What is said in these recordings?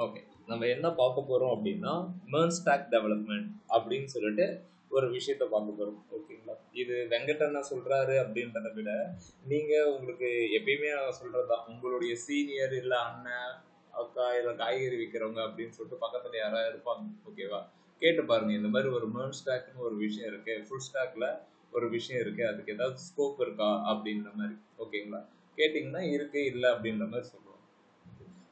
Okay, நம்ம என்ன பார்க்க போறோம் அப்படின்னா MERN ஸ்டாக் டெவலப்மெண்ட் அப்படின்னு சொல்லிட்டு ஒரு விஷயத்த பார்க்க போறோம். ஓகேங்களா? இது வெங்கட் சொல்றாரு அப்படின்றத விட நீங்க உங்களுக்கு எப்பயுமே நான் சொல்றதுதான், உங்களுடைய சீனியர் இல்ல அண்ணன் அக்கா இல்ல காய்கறி விற்கிறவங்க அப்படின்னு சொல்லிட்டு பக்கத்துல யாராவது இருப்பாங்க. ஓகேவா? கேட்டு பாருங்க, இந்த மாதிரி ஒரு MERN ஸ்டாக்னு ஒரு விஷயம் இருக்கு, ஃபுல் ஸ்டாக்ல ஒரு விஷயம் இருக்கு, அதுக்கு ஏதாவது ஸ்கோப் இருக்கா அப்படின்ற மாதிரி. ஓகேங்களா? கேட்டிங்கன்னா இருக்கு இல்லை அப்படின்ற மாதிரி சொல்லுவோம்.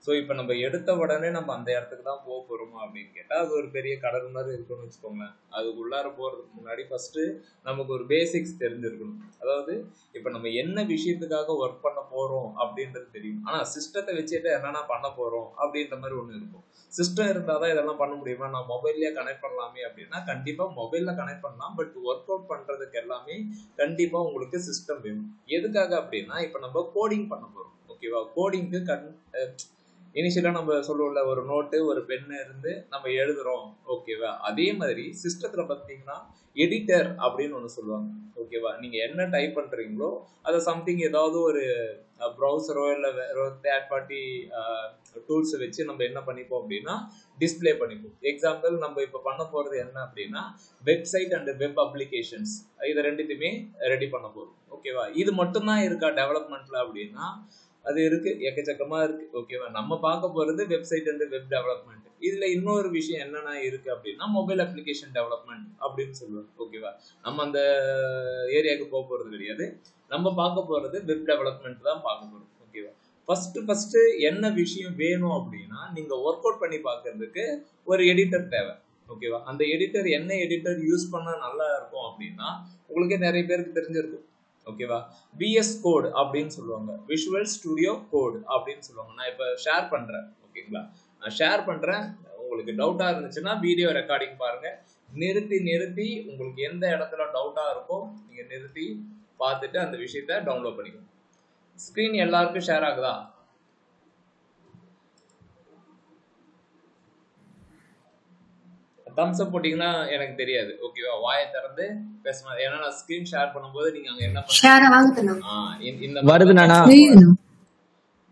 ஸோ இப்போ நம்ம எடுத்த உடனே நம்ம அந்த இடத்துக்கு தான் போக போகிறோமா அப்படின்னு கேட்டால் அது ஒரு பெரிய கடல் மாதிரி இருக்குன்னு வச்சுக்கோங்களேன். அதுக்குள்ளார போகிறதுக்கு முன்னாடி ஃபஸ்ட்டு நமக்கு ஒரு பேசிக்ஸ் தெரிஞ்சிருக்கணும். அதாவது இப்போ நம்ம என்ன விஷயத்துக்காக ஒர்க் பண்ண போகிறோம் அப்படின்றது தெரியும். ஆனால் சிஸ்டத்தை வச்சுட்டு என்னென்ன பண்ண போகிறோம் அப்படின்ற மாதிரி ஒன்று இருக்கும். சிஸ்டம் இருந்தால் தான் இதெல்லாம் பண்ண முடியுமா, நான் மொபைல்லேயே கனெக்ட் பண்ணலாமே அப்படின்னா கண்டிப்பாக மொபைலில் கனெக்ட் பண்ணலாம். பட் ஒர்க் அவுட் பண்ணுறதுக்கு எல்லாமே கண்டிப்பாக உங்களுக்கு சிஸ்டம் வேணும். எதுக்காக அப்படின்னா இப்போ நம்ம கோடிங் பண்ண போகிறோம். ஓகேவா? கோடிங்க்கு இனிஷியலாக நம்ம சொல்லுவோம்ல, ஒரு நோட்டு ஒரு பென்னு இருந்து நம்ம எழுதுறோம். ஓகேவா? அதே மாதிரி சிஸ்டத்தில் பார்த்தீங்கன்னா எடிட்டர் அப்படின்னு ஒன்று சொல்லுவாங்க. ஓகேவா? நீங்கள் என்ன டைப் பண்ணுறீங்களோ அதை சம்திங் ஏதாவது ஒரு ப்ரௌசரோ இல்லை வேற தேர்ட் பார்ட்டி டூல்ஸை வச்சு நம்ம என்ன பண்ணிப்போம் அப்படின்னா டிஸ்பிளே பண்ணிப்போம். எக்ஸாம்பிள் நம்ம இப்போ பண்ண போகிறது என்ன அப்படின்னா வெப்சைட் அண்ட் வெப் அப்ளிகேஷன்ஸ், இதை ரெண்டுத்தையுமே ரெடி பண்ண போகிறோம். ஓகேவா? இது மட்டும்தான் இருக்கா டெவலப்மெண்ட்டில் அப்படின்னா அது இருக்கு, எக்கச்சக்கமா இருக்கு. ஓகேவா? நம்ம பார்க்க போறது வெப்சைட் அண்ட் வெப் டெவலப்மெண்ட். இதுல இன்னொரு விஷயம் என்னென்ன இருக்கு அப்படின்னா மொபைல் அப்ளிகேஷன் டெவலப்மெண்ட் அப்படின்னு சொல்லுவாங்க. ஓகேவா? நம்ம அந்த ஏரியாவுக்கு போக போறது கிடையாது. நம்ம பார்க்க போறது வெப் டெவலப்மெண்ட் தான் பார்க்க போறோம். ஓகேவா? ஃபர்ஸ்ட் என்ன விஷயம் வேணும் அப்படின்னா நீங்க ஒர்க் அவுட் பண்ணி பார்க்கறதுக்கு ஒரு எடிட்டர் தேவை. ஓகேவா? அந்த எடிட்டர் என்ன எடிட்டர் யூஸ் பண்ணா நல்லா இருக்கும் அப்படின்னா உங்களுக்கே நிறைய பேருக்கு தெரிஞ்சிருக்கும். ஓகேவா? VS கோட் அப்படின்னு சொல்லுவாங்க, விஷுவல் ஸ்டுடியோ கோட் அப்படின்னு சொல்லுவாங்க. நான் இப்போ ஷேர் பண்றேன். ஓகேங்களா? நான் ஷேர் பண்றேன். உங்களுக்கு டவுட்டா இருந்துச்சுன்னா வீடியோ ரெக்கார்டிங் பாருங்க. நிறுத்தி உங்களுக்கு எந்த இடத்துல டவுட்டா இருக்கோ நீங்க நிறுத்தி பார்த்துட்டு அந்த விஷயத்த டவுன்லோட் பண்ணிக்கணும். ஸ்கிரீன் எல்லாருக்கும் ஷேர் ஆகுதா? தம்ஸ் அப் போட்டீங்கன்னா எனக்கு தெரியாது. ஓகேவா? வாயை திறந்து பேசணும். ஏன்னா நான் ஸ்கிரீன் ஷேர் பண்ணும்போது நீங்க அங்க என்ன பண்ணுங்க இந்த வருதுனா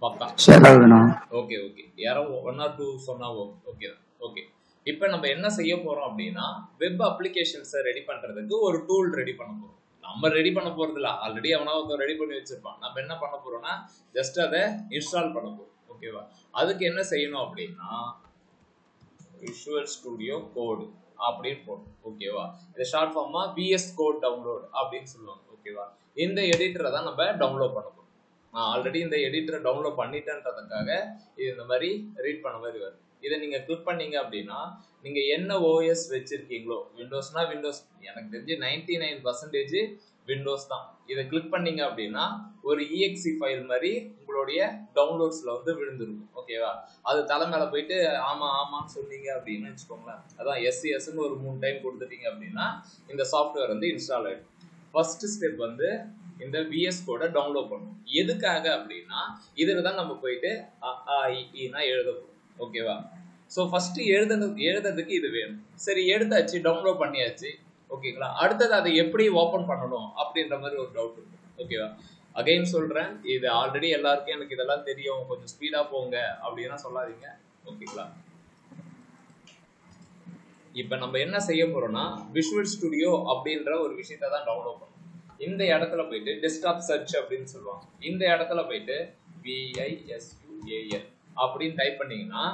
பக்கா ஷேர் ஆகுதுனா. ஓகே ஓகே, யாரோ 1 or 2 சொன்னா ஓகே ஓகே. இப்போ நம்ம என்ன செய்ய போறோம் அப்படின்னா வெப் அப்ளிகேஷன்ஸை ரெடி பண்றதுக்கு ஒரு டூல் ரெடி பண்ண போறோம். நம்ம ரெடி பண்ண போறது இல்லை, ஆல்ரெடி அவனாவது ரெடி பண்ணி வச்சிருப்பான். நம்ம என்ன பண்ண போறோம்னா ஜஸ்ட் அதை இன்ஸ்டால் பண்ண போறோம். ஓகேவா? அதுக்கு என்ன செய்யணும் அப்படின்னா விஷுவல் ஸ்டுடியோ கோடு அப்படின்னு போடும். ஓகேவா? இது ஷார்ட் ஃபார்மா VS கோட் டவுன்லோட் அப்படின்னு சொல்லுவாங்க. ஓகேவா? இந்த எடிட்டரை தான் நம்ம டவுன்லோட் பண்ண போறோம். நான் ஆல்ரெடி இந்த எடிட்டரை டவுன்லோட் பண்ணிட்டேன்றதுக்காக இது இந்த மாதிரி ரீட் பண்ண மாதிரி வரும். இதை நீங்க கிளிக் பண்ணீங்க அப்படின்னா நீங்க என்ன OS வச்சிருக்கீங்களோ, விண்டோஸ்னா விண்டோஸ், எனக்கு தெரிஞ்சு 99% விண்டோஸ் தான். இதை கிளிக் பண்ணீங்க அப்படின்னா ஒரு EXE ஃபைல் மாதிரி உங்களுடைய டவுன்லோட்ஸ்ல வந்து விழுந்துருக்கும். ஓகேவா? அது தலை மேல போயிட்டு ஆமான்னு சொன்னீங்க அப்படின்னு வச்சுக்கோங்களேன். அதான் SCSன்னு ஒரு 3 டைம் கொடுத்துட்டீங்க அப்படின்னா இந்த சாஃப்ட்வேர் வந்து இன்ஸ்டால் ஆயிடும். ஃபர்ஸ்ட் ஸ்டெப் வந்து இந்த VS கோடை டவுன்லோட் பண்ணும். எதுக்காக அப்படின்னா இதில் தான் நம்ம போயிட்டு னா எழுத போறோம். ஓகேவா? ஸோ ஃபர்ஸ்ட் எழுதுறதுக்கு இது வேணும். சரி, எடுத்தாச்சு, டவுன்லோட் பண்ணியாச்சு. ஓகேங்களா? அடுத்தது அதை எப்படி ஓப்பன் பண்ணணும் அப்படின்ற மாதிரி ஒரு டவுட் இருக்கும். ஓகேவா? அகைன் சொல்றேன், இது ஆல்ரெடி எல்லாருக்கும் எனக்கு இதெல்லாம் தெரியும், கொஞ்சம் ஸ்பீடா போங்க அப்படின்னா சொல்லாதீங்க. ஓகேங்களா? இப்போ நம்ம என்ன செய்ய போறோம்னா விஷுவல் ஸ்டுடியோ அப்படின்ற ஒரு விஷயத்தை தான் டவுன்லோட் பண்ணணும். இந்த இடத்துல போயிட்டு டெஸ்க்டாப் சர்ச் அப்படின்னு சொல்லுவாங்க. இந்த இடத்துல போயிட்டு VISUAL அப்படின்னு டைப் பண்ணீங்கன்னா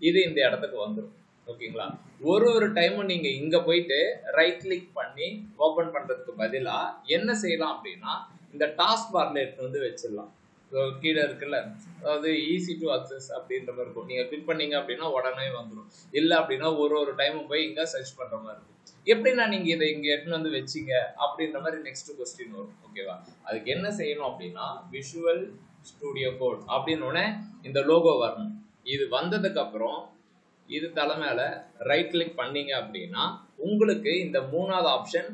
இது இந்த இடத்துக்கு வந்துடும். ஓகேங்களா? ஒரு டைமும் நீங்க இங்க போயிட்டு ரைட் கிளிக் பண்ணி ஓபன் பண்றதுக்கு பதிலா என்ன செய்யலாம் அப்படின்னா இந்த டாஸ்க் பார்ல எடுத்து வந்து வச்சிடலாம். கீழே இருக்குல்ல, அதாவது ஈஸி டு அக்சஸ் அப்படின்ற மாதிரி இருக்கும். நீங்க கிளிக் பண்ணீங்க அப்படின்னா உடனே வந்துடும். இல்லை அப்படின்னா ஒரு டைமும் போய் இங்க சர்ச் பண்ற மாதிரி இருக்கும். எப்படின்னா நீங்க இதை இங்க எடுத்துன்னு வந்து வச்சிங்க அப்படின்ற மாதிரி நெக்ஸ்ட் கொஸ்டின் வரும். ஓகேவா? அதுக்கு என்ன செய்யணும் அப்படின்னா விஷுவல் ஸ்டுடியோ கோட் அப்படின்னு இந்த லோகோ வரணும். இது வந்ததுக்கு அப்புறம் இது தலை மேல ரைட் கிளிக் பண்ணீங்க அப்படின்னா உங்களுக்கு இந்த 3வது option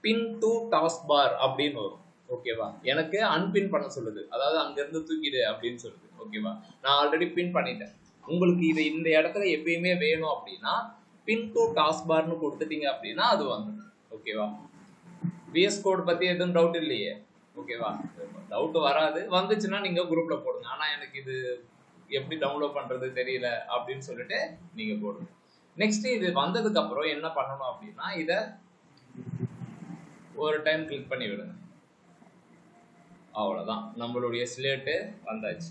pin to taskbar அப்படின்னு வரும். ஓகேவா? எனக்கு அன்பின் பண்ண சொல்லுது, அதாவது அங்க இருந்து தூக்கிடு அப்படின்னு சொல்லுது. ஓகேவா? நான் ஆல்ரெடி பின் பண்ணிட்டேன். உங்களுக்கு இது இந்த இடத்துல எப்பயுமே வேணும் அப்படின்னா பின் டு டாஸ்க் பார்னு கொடுத்துட்டீங்க அப்படின்னா அது வந்துடும். ஓகேவா? VS கோட் பத்தி எதுவும் டவுட் இல்லையே? ஓகேவா? டவுட் வராது. வந்துச்சுன்னா நீங்க குரூப்ல போடுங்க. ஆனா எனக்கு இது எப்படி டவுன்லோட் பண்றது தெரியல அப்படின்னு சொல்லிட்டு நீங்க போடுங்க. நெக்ஸ்ட் இது வந்ததுக்கு அப்புறம் என்ன பண்ணணும் அப்படின்னா இத ஒரு டைம் கிளிக் பண்ணி விடுங்க. அவ்வளவுதான், நம்மளுடைய ஸ்லேட்டு வந்தாச்சு.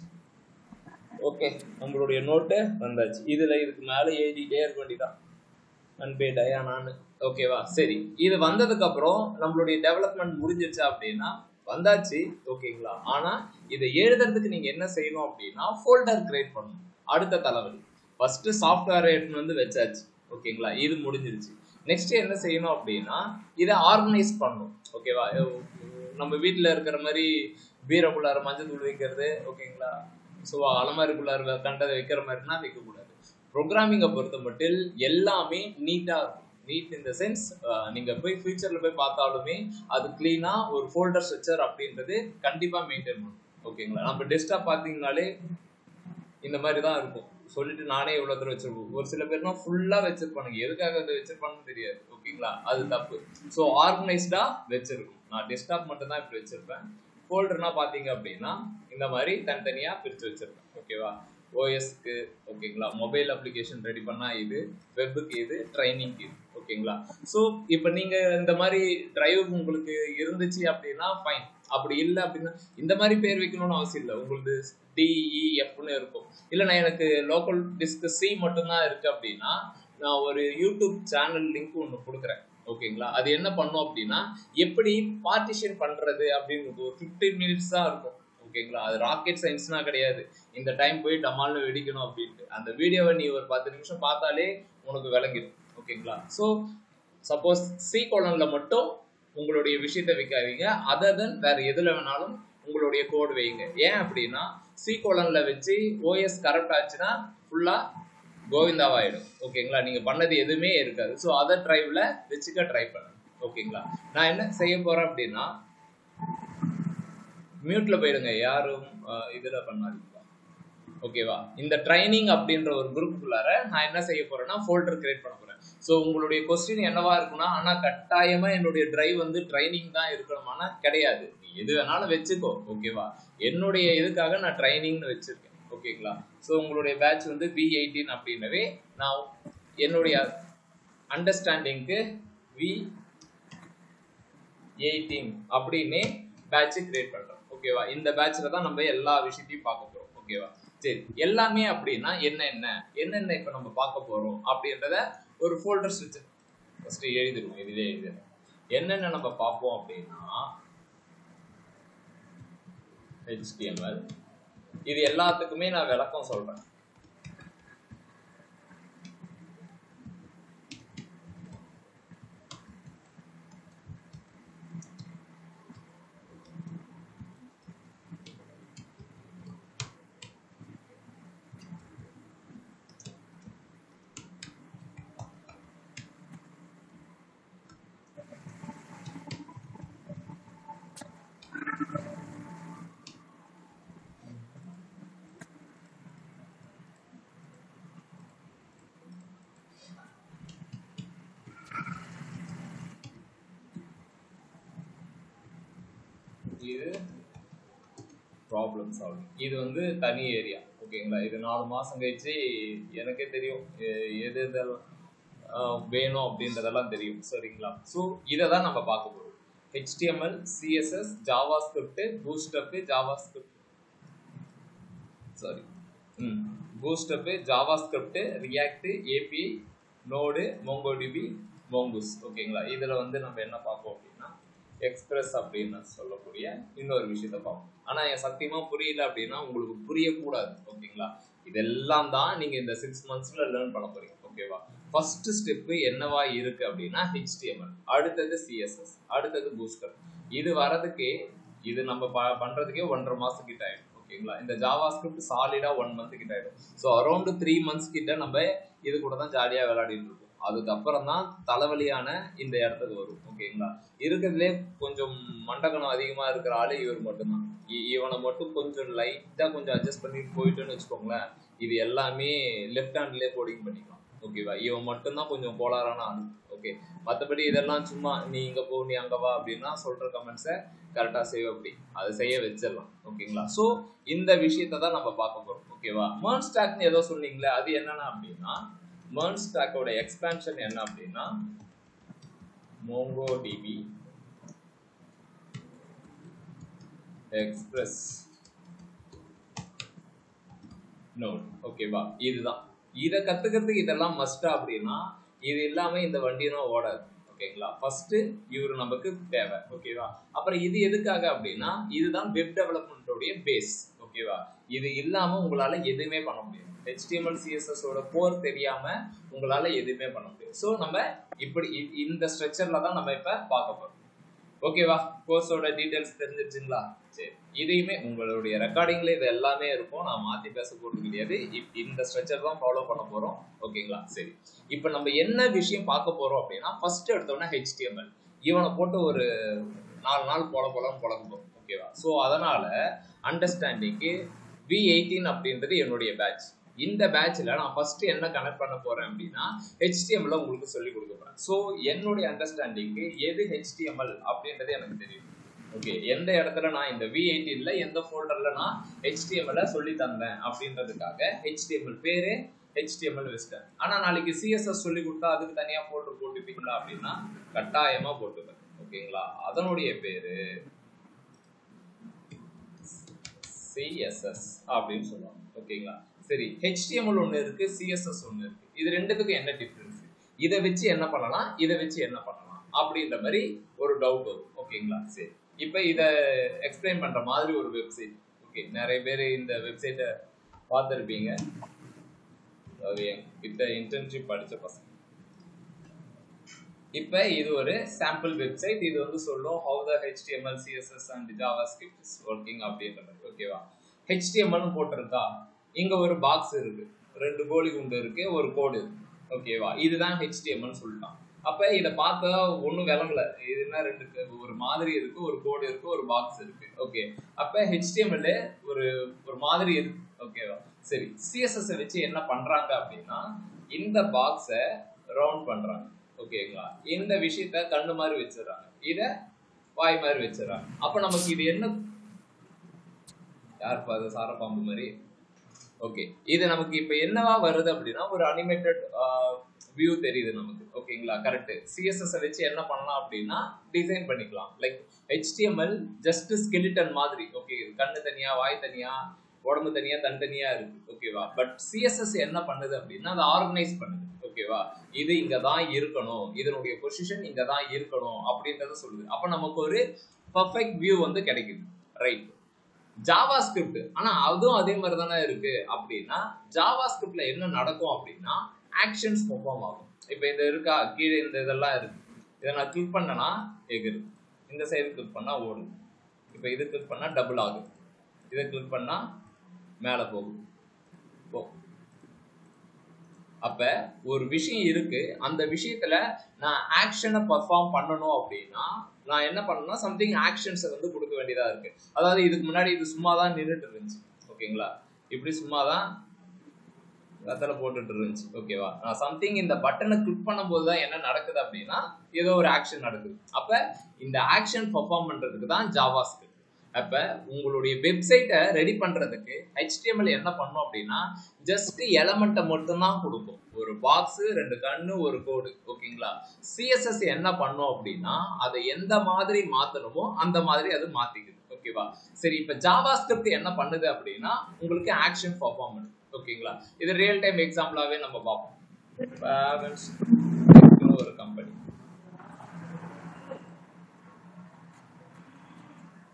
ஓகே, நம்மளுடைய நோட்டு வந்தாச்சு. இதுக்கு மேல எழுதிட்டே இருக்க வேண்டியதான், அன்பே டயானான்னு. ஓகேவா? சரி, இது வந்ததுக்கு அப்புறம் நம்மளுடைய டெவலப்மெண்ட் முடிஞ்சிருச்சா அப்படின்னா வந்தாச்சு. ஓகேங்களா? ஆனா இதை எழுதுறதுக்கு நீங்க என்ன செய்யணும் அப்படின்னா ஃபோல்டர் கிரியேட் பண்ணணும். அடுத்த தலைவலி. ஃபர்ஸ்ட் சாஃப்ட்வேர் எடுத்துன்னு வந்து வச்சாச்சு. ஓகேங்களா? இது முடிஞ்சிருச்சு. நெக்ஸ்ட் என்ன செய்யணும் அப்படின்னா இதை ஆர்கனைஸ் பண்ணணும். ஓகேவா? நம்ம வீட்டில் இருக்கிற மாதிரி பீரக்குள்ளார மஞ்சள் தூள் வைக்கிறது, ஓகேங்களா, ஸோ அலமாரிக்குள்ளார கண்டதை வைக்கிற மாதிரினா வைக்கக்கூடாது. ப்ரோக்ராமிங்கை பொறுத்த மட்டும் எல்லாமே நீட்டாக இருக்கும். நீட் இன் த சென்ஸ் நீங்கள் போய் ஃபியூச்சரில் போய் பார்த்தாலுமே அது கிளீனாக ஒரு ஃபோல்டர் ஸ்ட்ரக்சர் அப்படின்றது கண்டிப்பாக மெயின்டைன் பண்ணணும். ஓகேங்களா? நம்ம டெஸ்க்டாப் பார்த்தீங்கனாலே இந்த மாதிரி தான் இருக்கும். சொல்லிட்டு நானே இவ்வளோ தூரம் வச்சிருப்போம். ஒரு சில பேர்னா ஃபுல்லாக வச்சிருப்பானுங்க, எதுக்காக அதை வச்சிருப்பான்னு தெரியாது. ஓகேங்களா? அது தப்பு. ஸோ ஆர்கனைஸ்டாக வச்சிருக்கும். நான் டெஸ்க்டாப் மட்டும் தான் இப்படி வச்சிருப்பேன். ஃபோல்டர்னா பார்த்தீங்க அப்படின்னா இந்த மாதிரி தனித்தனியாக பிரித்து வச்சிருப்பேன். ஓகேவா? ஓஎஸ்க்கு, ஓகேங்களா, மொபைல் அப்ளிகேஷன் ரெடி பண்ணால் இது, வெப்புக்கு இது, ட்ரைனிங்க்கு இது. ஓகேங்களா? ஸோ இப்போ நீங்கள் இந்த மாதிரி டிரைவ் உங்களுக்கு இருந்துச்சு அப்படின்னா ஃபைன். அப்படி இல்லை அப்படின்னா இந்த மாதிரி பேர் வைக்கணும்னு அவசியம் இல்லை. உங்களுக்கு டிஇஎஃப்னு இருக்கும். இல்லைண்ணா எனக்கு லோக்கல் டிஸ்க் சி மட்டும்தான் இருக்கு அப்படின்னா நான் ஒரு யூடியூப் சேனல் லிங்க் ஒன்று கொடுக்குறேன். ஓகேங்களா? அது என்ன பண்ணும் அப்படின்னா எப்படி பார்ட்டிஷன் பண்றது அப்படின்னு ஒரு 15 மினிட்ஸ் தான் இருக்கும். ஓகேங்களா? அது ராக்கெட் சயின்ஸ்னா கிடையாது, இந்த டைம் போய் டமால்னு வெடிக்கணும் அப்படின்ட்டு. அந்த வீடியோவை நீ ஒரு 10 நிமிஷம் பார்த்தாலே உனக்கு விளங்கிடும். ஓகேங்களா? ஸோ சப்போஸ் சி கோலன்ல மட்டும் உங்களுடைய விஷயத்தை வைக்காதீங்க. அதர் தென் வேற எதுல வேணாலும் உங்களுடைய கோடு வைங்க. ஏன் அப்படின்னா சி கோலன்ல வச்சு ஓஎஸ் கரெக்ட் ஆச்சுன்னா ஃபுல்லா கோவிந்தாவாயிடும். ஓகேங்களா? நீங்க பண்ணது எதுவுமே இருக்காது. ஸோ அதர் டிரைவ்ல வச்சுக்க ட்ரை பண்ணுங்க. ஓகேங்களா? நான் என்ன செய்ய போறேன் அப்படின்னா மியூட்ல போயிடுங்க, யாரும் இதுல பண்ணாதீங்க. ஓகேவா? இந்த ட்ரைனிங் அப்படின்ற ஒரு குரூப்புக்குள்ளார நான் என்ன செய்ய போறேன்னா ஃபோல்டர் கிரியேட் பண்ண போறேன். ஸோ உங்களுடைய கொஸ்டின் என்னவா இருக்குன்னா, ஆனா கட்டாயமா என்னுடைய டிரைவ் வந்து ட்ரைனிங் தான் இருக்கணுமானா கிடையாது, நீ எது வேணாலும் வச்சுக்கோ. ஓகேவா? என்னுடைய இதுக்காக நான் ட்ரைனிங்னு வச்சிருக்கேன். ஓகேங்களா? ஸோ உங்களுடைய பேட்ச் வந்து V18 அப்படின்னவே நான் என்னுடைய அண்டர்ஸ்டாண்டிங்க்கு V18 அப்படின்னே பேட்ச் கிரியேட் பண்றோம். ஓகேவா? இந்த பேட்ச்ல தான் நம்ம எல்லா விஷயத்தையும் பார்க்க போறோம். ஓகேவா? சரி, எல்லாமே அப்படின்னா என்னென்ன இப்ப நம்ம பார்க்க போறோம் அப்படின்றத ஒரு ஃபோல்டர் ஸ்ட்ரக்சர் ஃபர்ஸ்ட் எழுதிடுவோம். இதுவே எழுதிடுவோம். என்னென்ன நம்ம பார்ப்போம் அப்படின்னா HTML. இது எல்லாத்துக்குமே நான் விளக்கம் சொல்றேன். இது ப்ராப்ளம் சால்விங். இது வந்து தனி ஏரியா. ஓகேங்களா? இது 4 மாதம் கழிச்சு எனக்கே தெரியும் எது இதெல்லாம் வேணும் அப்படின்றதெல்லாம் தெரியும். சரிங்களா? ஸோ இதை தான் நம்ம பார்க்க போகிறோம். HTML, CSS, JavaScript, Bootstrap, JavaScript, sorry Bootstrap, JavaScript, React, API, Node, MongoDB, Mongoose. ஓகேங்களா? இதில் வந்து நம்ம என்ன பார்ப்போம் அப்படின்னா எக்ஸ்பிரஸ் அப்படின்னு சொல்லக்கூடிய இன்னொரு விஷயத்த பார்ப்போம். ஆனால் என் சத்தியமாக புரியல அப்படின்னா உங்களுக்கு புரியக்கூடாது. ஓகேங்களா? இதெல்லாம் தான் நீங்கள் இந்த 6 monthsல லேர்ன் பண்ண போறீங்க. ஓகேவா? ஃபர்ஸ்ட் ஸ்டெப்பு என்னவா இருக்கு அப்படின்னா HTML, அடுத்தது CSS, அடுத்தது Bootstrap. இது வரதுக்கே இது நம்ம பண்றதுக்கே 1.5 மாசம் கிட்ட ஆயிடும். ஓகேங்களா? இந்த JavaScript சாலிடா 1 month கிட்ட ஆயிடும். ஸோ அரௌண்ட் 3 months கிட்ட நம்ம இது கூட தான் ஜாலியா விளையாடிட்டு இருக்கோம். அதுக்கப்புறம் தான் தலைவலியான இந்த இடத்துக்கு வரும். ஓகேங்களா? இருக்கிறதுலே கொஞ்சம் மண்டகணம் அதிகமா இருக்கிற ஆளு இவர் மட்டும்தான். இவனை மட்டும் கொஞ்சம் லைட்டா கொஞ்சம் அட்ஜஸ்ட் பண்ணி போயிட்டோன்னு வச்சுக்கோங்களேன், இது எல்லாமே லெஃப்ட் ஹேண்ட்லேயே கோடிங் பண்ணிக்கலாம். ஓகேவா? இவன் மட்டும்தான் கொஞ்சம் கோளாறான ஆளு. ஓகே, மற்றபடி இதெல்லாம் சும்மா நீ இங்க போ நீ அங்க வா அப்படின்னா சொல்ற கமெண்ட்ஸை கரெக்டா செய்ய அப்படி அதை செய்ய வச்சிடலாம். ஓகேங்களா? ஸோ இந்த விஷயத்தை தான் நம்ம பார்க்க போறோம். ஓகேவா. மெர்ன் ஸ்டாக்னு ஏதோ சொன்னீங்களே, அது என்னன்னா அப்படின்னா மெர்ன் ஸ்டாக்கோட எக்ஸ்பான்ஷன் என்ன அப்படின்னா MongoDB எக்ஸ்பிரஸ் நோட். ஓகேவா. இதுதான். இதை கத்துக்கிறதுக்கு இதெல்லாம் மஸ்டா அப்படின்னா இது இல்லாம இந்த வண்டியும் ஓடாது. ஓகேங்களா. ஃபர்ஸ்ட் இவரு நமக்கு தேவை. ஓகேவா. அப்புறம் இது எதுக்காக அப்படின்னா இதுதான் வெப் டெவலப்மெண்டோடைய பேஸ். ஓகேவா. இது இல்லாம உங்களால எதுவுமே பண்ண முடியாது. HTML CSS ஓட கோர் தெரியாம உங்களால எதுவுமே பண்ண முடியாது. ஸோ நம்ம இப்படி இந்த ஸ்ட்ரக்சர்ல தான் நம்ம இப்ப பார்க்க போறோம். ஓகேவா. கோர்ஸோட டீடைல்ஸ் தெரிஞ்சிருச்சுங்களா. சரி, இதையுமே உங்களுடைய ரெக்கார்டிங்ல இது எல்லாமே இருக்கும். நான் மாத்தி பேச போறது கிடையாது. இந்த ஸ்ட்ரக்சர் தான் ஃபாலோ பண்ண போறோம். ஓகேங்களா. சரி, இப்போ நம்ம என்ன விஷயம் பார்க்க போறோம் அப்படின்னா ஃபர்ஸ்ட் எடுத்தோம்னா HTML இவனை போட்டு ஒரு 4 நாள் போலன்னு புழக்க போறோம். ஓகேவா. ஸோ அதனால அண்டர்ஸ்டாண்டிங்க்கு V18 அப்படின்றது என்னுடைய பேட்ச். இந்த பேட்ச்ல நான் ஃபர்ஸ்ட் என்ன கனெக்ட் பண்ண போறேன் அப்படின்னா HTML உங்களுக்கு சொல்லி கொடுக்க போறேன். ஸோ என்னுடைய அண்டர்ஸ்டாண்டிங்க்கு எது HTML அப்படின்றது எனக்கு தெரியும். ஓகே, எந்த இடத்துல நான் இந்த V18ல எந்த ஃபோல்டர்ல நான் HTML சொல்லி தந்தேன் அப்படின்றதுக்காக HTML பேரு HTML வெஸ்டர்ன். ஆனா நாளைக்கு CSS சொல்லி கொடுத்தா அதுக்கு தனியா ஃபோல்டர் போட்டுப்பீங்களா அப்படின்னா கட்டாயமா போட்டுப்பேன். ஓகேங்களா. அதனுடைய பேரு CSS அப்படின்னு சொல்லுவாங்க. ஓகேங்களா. சரி, HTML ஒன்று இருக்கு, CSS ஒன்று இருக்கு. இது ரெண்டுத்துக்கும் என்ன டிஃபரன்ஸ், இதை வச்சு என்ன பண்ணலாம், இதை வச்சு என்ன பண்ணலாம் அப்படின்ற மாதிரி ஒரு டவுட் வரும். ஓகேங்களா. சரி, இப்போ இதை எக்ஸ்பிளைன் பண்ற மாதிரி ஒரு வெப்சைட். ஓகே, நிறைய பேர் இந்த வெப்சைட்டை பார்த்துருப்பீங்க. இந்த இன்டர்ன்ஷிப் படிச்ச பசங்க. இப்போ இது ஒரு சாம்பிள் வெப்சைட். இது வந்து சொல்லும் how the HTML CSS and JavaScript is working அப்படின்ற மாதிரி. ஓகேவா. HTML போட்டிருக்கா, இங்க ஒரு பாக்ஸ் இருக்கு, 2 கோலி குண்டு இருக்கு, ஒரு கோடு இருக்கு. ஓகேவா. இதுதான் HTML சொல்லிட்டான். அப்ப இதை பார்த்தா ஒன்றும் விளங்கல, இதுனா ஒரு மாதிரி இருக்கு, ஒரு கோடு இருக்கு, ஒரு பாக்ஸ் இருக்கு. ஓகே, அப்ப HTML ஒரு மாதிரி இருக்கு. ஓகேவா. சரி, CSS வச்சு என்ன பண்றாங்க அப்படின்னா இந்த பாக்ஸை ரவுண்ட் பண்றாங்க. ஓகேங்களா. இந்த விஷயத்த கண்ணு மாதிரி வச்சிடறாங்க, இத வாய் மாதிரி வச்சிடறாங்க. அப்ப நமக்கு இது என்ன, யார் பாது சாரப்பாம்பு மாதிரி. ஓகே, இது நமக்கு இப்ப என்னவா வருது அப்படின்னா ஒரு அனிமேட்டட் வியூ தெரியுது நமக்கு. ஓகேங்களா. கரெக்ட். CSS வச்சு என்ன பண்ணலாம் அப்படின்னா டிசைன் பண்ணிக்கலாம். லைக் HTML ஜஸ்ட் ஸ்கெலிட்டன் மாதிரி. ஓகே, கண்ணு தனியா, வாய் தனியா, உடம்பு தனியா, தனித்தனியா இருக்கு. ஓகேவா. பட் CSS என்ன பண்ணுது அப்படின்னா அதை ஆர்கனைஸ் பண்ணுது. ஓகேவா. இது இங்கதான் இருக்கணும், இதனுடைய பொசிஷன் இங்கதான் இருக்கணும் அப்படின்றத சொல்லுது. அப்ப நமக்கு ஒரு பர்ஃபெக்ட் வியூ வந்து கிடைக்குது. ரைட். ஜாவாஸ்கிரிப்ட் ஆனா அதுவும் அதே மாதிரி தானே இருக்கு. அப்படின்னா ஜாவாஸ்கிரிப்ட்ல என்ன நடக்கும் அப்படின்னா ஆக்ஷன்ஸ் பெர்ஃபார்ம் ஆகும். இப்ப இந்த இருக்கா, கீழே இந்த இதெல்லாம் இருக்கு, இதை நான் கிளிக் பண்ணனா எகுது, இந்த சைடு கிளிக் பண்ணா ஓடுது, இப்ப இது கிளிக் பண்ணா டபுள் ஆகுது, இதை கிளிக் பண்ணா மேல போகுது. அப்ப ஒரு விஷயம் இருக்கு, அந்த விஷயத்துல நான் ஆக்ஷனை பெர்ஃபார்ம் பண்ணணும் அப்படின்னா நான் என்ன பண்ணணும்னா சம்திங் ஆக்ஷன்ஸை வந்து கொடுக்க வேண்டியதா இருக்கு. அதாவது இதுக்கு முன்னாடி இது சும்மா தான் நின்றுட்டு இருந்துச்சு. ஓகேங்களா. இப்படி சும்மா தான் கத்தல போட்டுட்டு இருந்துச்சு. ஓகேவா. நான் சம்திங் இந்த பட்டனை கிளிக் பண்ணும்போது தான் என்ன நடக்குது அப்படின்னா ஏதோ ஒரு ஆக்ஷன் நடக்குது. அப்ப இந்த ஆக்ஷன் பெர்ஃபார்ம் பண்றதுக்கு தான் ஜாவாஸ்கிரிப்ட். அப்ப உங்களுடைய வெப்சைட்டை ரெடி பண்றதுக்கு HTML என்ன பண்ணும் அப்படின்னா ஜஸ்ட் எலமெண்ட்டை மட்டும் தான் கொடுக்கும். ஒரு பாக்ஸ், 2 கண்ணு, ஒரு கோடு. ஓகேங்களா. CSS என்ன பண்ணும் அப்படின்னா அதை எந்த மாதிரி மாத்தணுமோ அந்த மாதிரி அது மாத்திக்குது. ஓகேவா. சரி, இப்ப ஜாவாஸ்கிரிப்ட் என்ன பண்ணுது அப்படின்னா உங்களுக்கு ஆக்ஷன் பெர்ஃபார்ம் பண்ணுது. ஓகேங்களா. இது ரியல் டைம் எக்ஸாம்பிளாவே நம்ம பார்ப்போம். ஒரு கம்பெனி,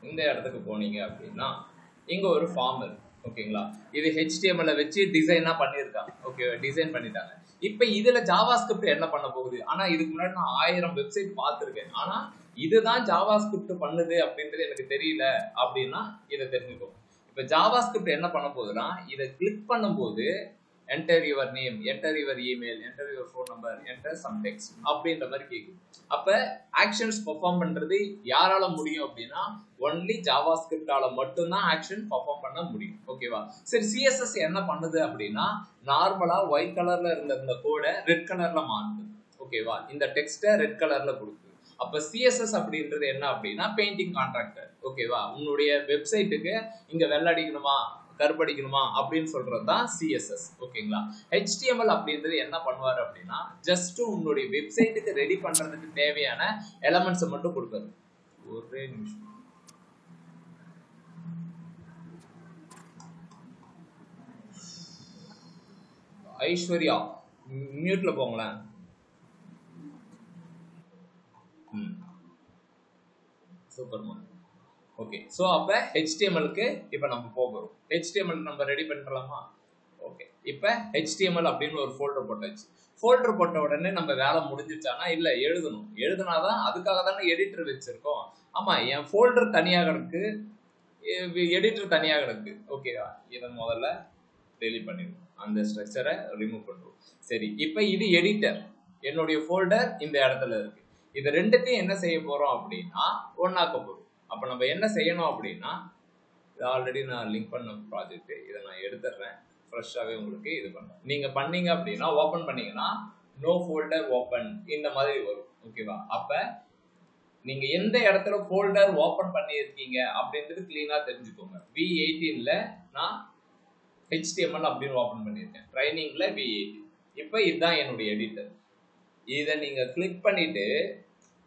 இந்த இடத்துக்கு போனீங்க அப்படின்னா இங்க ஒரு ஃபார்ம் இருக்கு. ஓகேங்களா. இது HTML வச்சு டிசைனா பண்ணிருக்காங்க. ஓகே, டிசைன் பண்ணிட்டாங்க. இப்ப இதுல ஜாவாஸ்கிரிப்ட் என்ன பண்ண போகுது, ஆனா இதுக்கு முன்னாடி நான் 1000 வெப்சைட் பார்த்திருக்கேன், ஆனா இதுதான் ஜாவாஸ்கிரிப்ட் பண்ணுது அப்படின்றது எனக்கு தெரியல அப்படின்னா இதை தெரிஞ்சுக்கோ. இப்ப ஜாவாஸ்கிரிப்ட் என்ன பண்ண போகுதுன்னா இதை கிளிக் பண்ணும்போது enter your name, enter your email, enter your phone number, enter some text அப்படின்ற மாதிரி கேக்குது. அப்ப ஆக்ஷன்ஸ் பெர்ஃபார்ம் பண்றது யாரால முடியும் அப்படின்னா ஒன்லி ஜாவாஸ்கிரிப்டால மட்டும் தான் ஆக்ஷன் பெர்ஃபார்ம் பண்ண முடியும். ஓகேவா. சரி, CSS என்ன பண்ணுது அப்படின்னா நார்மலா ஒயிட் கலர்ல இருந்த இந்த கோடை ரெட் கலர்ல மாறுது. ஓகேவா. இந்த டெக்ஸ்ட்டை ரெட் கலர்ல கொடுக்குது. அப்ப CSS அப்படின்றது என்ன அப்படின்னா பெயிண்டிங் கான்ட்ராக்டர். ஓகேவா. உங்களுடைய வெப்சைட்டுக்கு இங்க வெள்ளை அடிக்கணுமா, கருப்படிக்கணுமா அப்படின்னு சொல்றது தான் சிஎஸ்எஸ். ஓகேங்களா? HTML அப்படின்றது என்ன பண்ணுவாரு அப்படின்னா ஜஸ்ட் உங்களுடைய வெப்சைட்டுக்கு ரெடி பண்றதுக்கு தேவையான எலமெண்ட்ஸ் மட்டும் கொடுப்பாரு. ஒரே நிமிஷம். ஐஸ்வர்யா மியூட்ல போங்களேன். சூப்பர்மா. ஓகே, ஸோ அப்போ HTMLக்கு இப்போ நம்ம போகிறோம். HTML நம்ம ரெடி பண்ணிடலாமா? ஓகே, இப்போ HTML அப்படின்னு ஒரு ஃபோல்டர் போட்டாச்சு. ஃபோல்டர் போட்ட உடனே நம்ம வேலை முடிஞ்சிச்சானா? இல்லை, எழுதணும். எழுதுனாதான், அதுக்காக தானே எடிட்டர் வச்சிருக்கோம். ஆமாம், என் ஃபோல்டர் தனியாக கிடக்கு, எடிட்டர் தனியாக கிடக்கு. ஓகேவா? இதை முதல்ல டெலிட் பண்ணிடுவோம், அந்த ஸ்ட்ரக்சரை ரிமூவ் பண்ணுவோம். சரி, இப்போ இது எடிட்டர், என்னுடைய ஃபோல்டர் இந்த இடத்துல இருக்கு. இது ரெண்டுத்தையும் என்ன செய்ய போறோம் அப்படின்னா ஒன்னாக்க போறோம். அப்ப நம்ம என்ன செய்யணும் அப்படின்னா, இது ஆல்ரெடி நான் லிங்க் பண்ண ப்ராஜெக்ட், இதை நான் எடுத்துடுறேன், ஃப்ரெஷ்ஷாகவே உங்களுக்கு இது பண்ணுறேன். நீங்க பண்ணீங்க அப்படின்னா ஓப்பன் பண்ணீங்கன்னா நோ ஃபோல்டர் ஓப்பன் இந்த மாதிரி வரும். ஓகேவா? அப்ப நீங்க எந்த இடத்துல ஃபோல்டர் ஓப்பன் பண்ணியிருக்கீங்க அப்படின்றது கிளீனா தெரிஞ்சுக்கோங்க. V18ல நான் HTML அப்படின்னு ஓப்பன் பண்ணியிருக்கேன், ட்ரைனிங்ல V18. இப்போ இதுதான் என்னுடைய எடிட்டர். இதை நீங்க கிளிக் பண்ணிட்டு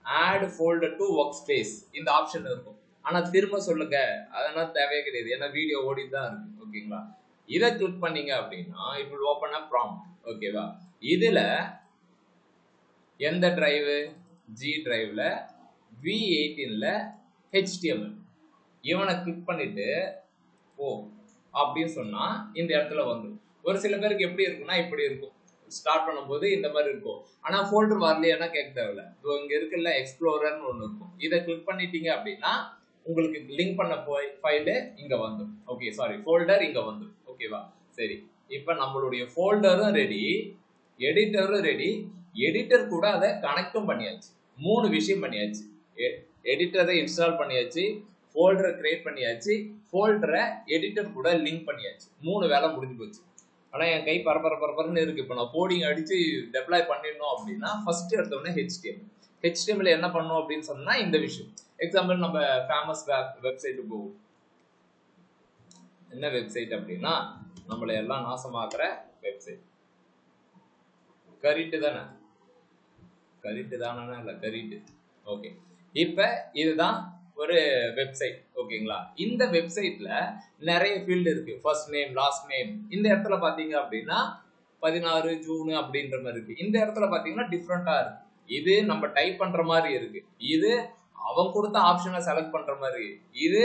add folder to workspace இந்த ஆப்ஷன் இருக்கும். ஆனா திரும்ப சொல்லுங்க, அதெல்லாம் தேவையே கிடையாது, ஏன்னா வீடியோ ஓடிட்டு தான் இருக்கு. ஓகேங்களா? இதை கிளிக் பண்ணீங்க அப்படின்னா it will open a prompt. ஓகேவா? இதுல எந்த டிரைவ்? G டிரைவ்ல V18ல HTML. இவனை கிளிக் பண்ணிட்டு ஓ அப்படின்னு சொன்னா இந்த இடத்துல வந்துடும். ஒரு சில பேருக்கு எப்படி இருக்குன்னா இப்படி இருக்கும், ஸ்டார்ட் பண்ணும்போது இந்த மாதிரி இருக்கும். ஆனா ஃபோல்டர் வரலையானா கேட்க தேவையில்ல. இங்க இருக்குல்ல எக்ஸ்ப்ளோரர்னு ஒன்று இருக்கும், இதை கிளிக் பண்ணிட்டீங்க அப்படின்னா உங்களுக்கு லிங்க் பண்ண ஃபைலு இங்க வந்துடும். ஓகே, சாரி, ஃபோல்டர் இங்க வந்துடும். ஓகேவா? சரி, இப்போ நம்மளுடைய ஃபோல்டரும் ரெடி, எடிட்டரும் ரெடி. எடிட்டர் கூட அதை கனெக்டும் பண்ணியாச்சு. 3 விஷயம் பண்ணியாச்சு. எடிட்டரை இன்ஸ்டால் பண்ணியாச்சு, ஃபோல்டரை கிரியேட் பண்ணியாச்சு, ஃபோல்டரை எடிட்டர் கூட லிங்க் பண்ணியாச்சு. 3 வேலை முடிஞ்சு போச்சு. ஆனால் என் கை பரபரன்னு இருக்கு. இப்போ நான் கோடிங் அடிச்சு டெப்ளாய் பண்ணிடணும் அப்படின்னா ஃபர்ஸ்ட் எடுத்தோடனே HTML என்ன பண்ணணும் அப்படின்னு சொன்னா இந்த விஷயம். எக்ஸாம்பிள் நம்ம ஃபேமஸ் வெப்சைட்டு போவோம். என்ன வெப்சைட் அப்படின்னா நம்மளை எல்லாம் நாசமாக்குற வெப்சைட். கரிட்டு தானே? இல்லை, கரிட்டு. ஓகே, இப்போ இதுதான் ஒரு வெப்சைட். ஓகேங்களா? இந்த வெப்சைட்ல நிறைய ஃபீல்டு இருக்கு. First name, last name. இந்த இடத்துல பாத்தீங்க அப்படின்னா 16 ஜூன் அப்படின்ற மாதிரி இருக்கு. இந்த இடத்துல பாத்தீங்கன்னா டிஃப்ரெண்டா இருக்கு. இது நம்ம டைப் பண்ற மாதிரி இருக்கு, இது அவன் கொடுத்த ஆப்ஷனை செலக்ட் பண்ற மாதிரி, இது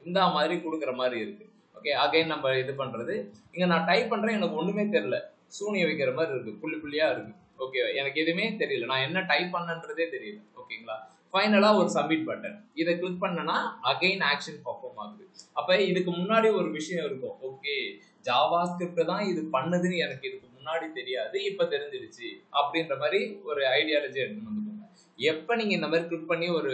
இந்த மாதிரி கொடுக்குற மாதிரி இருக்கு. ஓகே, அகைன் நம்ம இது பண்றது, இங்க நான் டைப் பண்றேன், எனக்கு ஒண்ணுமே தெரியல, சூனிய வைக்கிற மாதிரி இருக்கு, புள்ளியா இருக்கு. ஓகே, எனக்கு எதுவுமே தெரியல, நான் என்ன டைப் பண்ணன்றதே தெரியல. ஓகேங்களா? ஃபைனலா ஒரு சப்மிட் பட்டன், இதை கிளிக் பண்ணனா அகைன் ஆக்ஷன் பர்ஃபார்ம் ஆகுது. அப்ப இதுக்கு முன்னாடி ஒரு விஷயம் இருக்கும். ஓகே, ஜாவா ஸ்கிரிப்ட் தான் இது பண்ணுதுன்னு எனக்கு இதுக்கு முன்னாடி தெரியாது, இப்ப தெரிஞ்சிருச்சு அப்படின்ற மாதிரி ஒரு ஐடியாலஜி எடுத்துட்டு வந்துக்கோங்க. எப்ப நீங்க இந்த மாதிரி கிளிக் பண்ணி ஒரு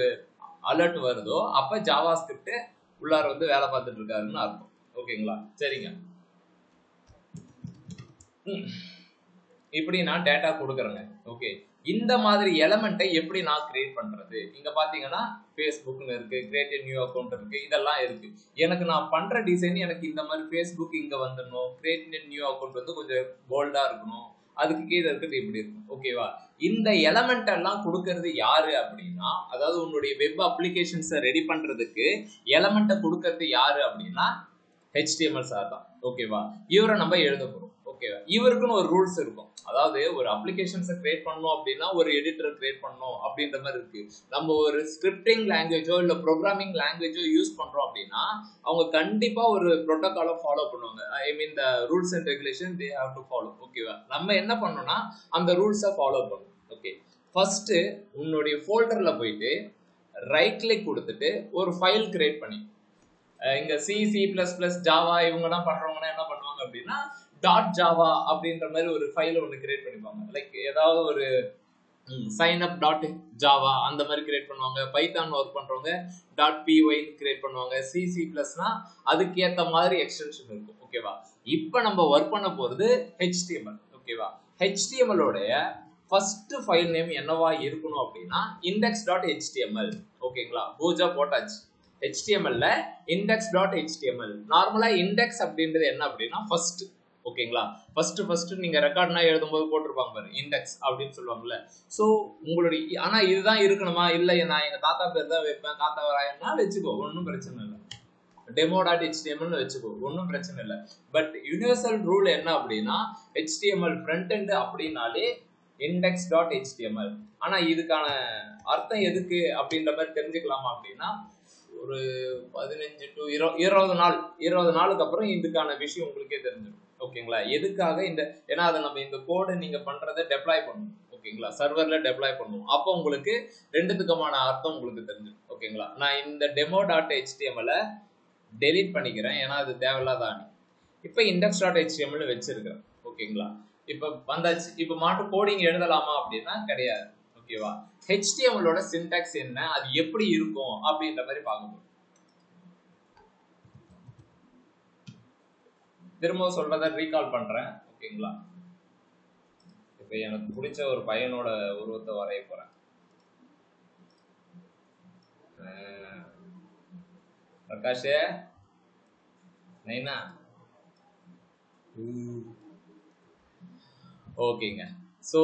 அலர்ட் வருதோ அப்ப ஜாவா ஸ்கிரிப்ட் உள்ளார வந்து வேலை பார்த்துட்டு இருக்காருன்னு அர்த்தம். ஓகேங்களா? சரிங்க, இப்படி நான் டேட்டா கொடுக்குறேங்க. ஓகே, இந்த மாதிரி எலமெண்ட்டை எப்படி நான் கிரியேட் பண்றது? இங்க பாத்தீங்கன்னா ஃபேஸ்புக்னு இருக்கு, கிரியேட் நியூ அக்கௌண்ட் இருக்கு, இதெல்லாம் இருக்கு. எனக்கு நான் பண்ற டிசைன் எனக்கு இந்த மாதிரி ஃபேஸ்புக் இங்க வந்துடணும், கிரியேட் நியூ அக்கௌண்ட் வந்து கொஞ்சம் போல்டா இருக்கணும், அதுக்கு கீழே இருக்கிறது இப்படி இருக்கும். ஓகேவா? இந்த எலமெண்ட் எல்லாம் கொடுக்கறது யாரு அப்படின்னா, அதாவது உன்னுடைய வெப் அப்ளிகேஷன்ஸை ரெடி பண்றதுக்கு எலமெண்ட்டை கொடுக்கறது யாரு அப்படின்னா HTML சார் தான். ஓகேவா? இவரை நம்ம எழுத போறோம். ஓகேவா? இவருக்குன்னு ஒரு ரூல்ஸ் இருக்கும். அதாவது ஒரு அப்ளிகேஷன்ஸை கிரியேட் பண்ணணும் அப்படின்னா ஒரு எடிட்டர் கிரியேட் பண்ணணும் அப்படின்ற மாதிரி இருக்கு. நம்ம ஒரு ஸ்கிரிப்டிங் லாங்குவேஜோ இல்ல ப்ரோக்ராமிங் லாங்குவேஜோ யூஸ் பண்றோம் அப்படின்னா அவங்க கண்டிப்பா ஒரு ப்ரோட்டோகாலை ஃபாலோ பண்ணுவாங்க. I mean the rules and regulation they have to follow. ஓகேவா? நம்ம என்ன பண்ணணும்னா அந்த ரூல்ஸை ஃபாலோ பண்ணணும். ஓகே, ஃபர்ஸ்ட் உன்னுடைய ஃபோல்டர்ல போயிட்டு ரைட் கிளிக் கொடுத்துட்டு ஒரு ஃபைல் கிரியேட் பண்ணி, இங்க C++, ஜாவா இவங்கலாம் பண்றவங்கன்னா என்ன பண்ணுவாங்க அப்படின்னா .java அப்படின்ற மாதிரி ஒரு ஃபைலை ஒன்று கிரியேட் பண்ணிப்பாங்க. லைக் ஏதாவது ஒரு signup.java அந்த மாதிரி கிரியேட் பண்ணுவாங்க. பைத்தான் ஒர்க் பண்றவங்க .py கிரியேட் பண்ணுவாங்க. C++னா அதுக்கு ஏத்த மாதிரி எக்ஸ்டென்ஷன் இருக்கும். ஓகேவா? இப்போ நம்ம ஒர்க் பண்ண போறது HTML. ஓகேவா? HTML உடைய ஃபர்ஸ்ட் ஃபைல் நேம் என்னவா இருக்கணும் அப்படின்னா index.html. ஓகேங்களா? பூஜா போட்டாச்சு. HTML-ல index.html. நார்மலா இண்டெக்ஸ் அப்படின்றது என்ன அப்படின்னா ஃபர்ஸ்ட். ஓகேங்களா? ஃபர்ஸ்ட் நீங்க ரெக்கார்ட்னா எழுதும்போது போட்டிருப்பாங்க பாரு இண்டெக்ஸ் அப்படின்னு சொல்லுவாங்கல்ல. ஸோ உங்களுடைய ஆனா இதுதான் இருக்கணுமா? இல்லை நான் எங்க தாத்தா பேர் தான் வைப்பேன், தாத்தா வராயன்னா வச்சுக்கோ, ஒன்றும் பிரச்சனை இல்லை. demo.html வச்சுக்கோ, ஒன்றும் பிரச்சனை இல்லை. பட் யூனிவர்சல் ரூல் என்ன அப்படின்னா HTML ஃப்ரண்ட் எண்ட் அப்படின்னாலே index.html. ஆனா இதுக்கான அர்த்தம் எதுக்கு அப்படின்ற மாதிரி தெரிஞ்சுக்கலாமா அப்படின்னா ஒரு 15 to 20 நாளுக்கு அப்புறம் இதுக்கான விஷயம் உங்களுக்கே தெரிஞ்சிடும். ஓகேங்களா? எதுக்காக இந்த ஏன்னா அதை நம்ம இந்த கோடை நீங்க பண்றதை டெப்ளாய் பண்ணணும். ஓகேங்களா? சர்வர்ல டெப்ளாய் பண்ணுவோம். அப்போ உங்களுக்கு ரெண்டுத்துக்குமான அர்த்தம் உங்களுக்கு தெரிஞ்சிடும். ஓகேங்களா? நான் இந்த demo.html டெலீட் பண்ணிக்கிறேன், ஏன்னா அது தேவையில்லாத ஆணி. இப்போ index.html வச்சிருக்கிறேன். ஓகேங்களா? இப்போ வந்தாச்சு. இப்போ மாட்டு கோடிங் எழுதலாமா அப்படின்னா கிடையாது. ஓகேவா? HTML-ஓட சின்டாக்ஸ் என்ன, அது எப்படி இருக்கும் அப்படின்ற மாதிரி பார்க்கணும். திரும்ப சொல்றத ரீகால் பண்றேன். ஓகேங்களா? இப்ப எனக்கு பிடிச்ச ஒரு பையனோட உருவத்தை வரைய போறேன். பிரகாஷ் நைனா ஓகேங்க. ஸோ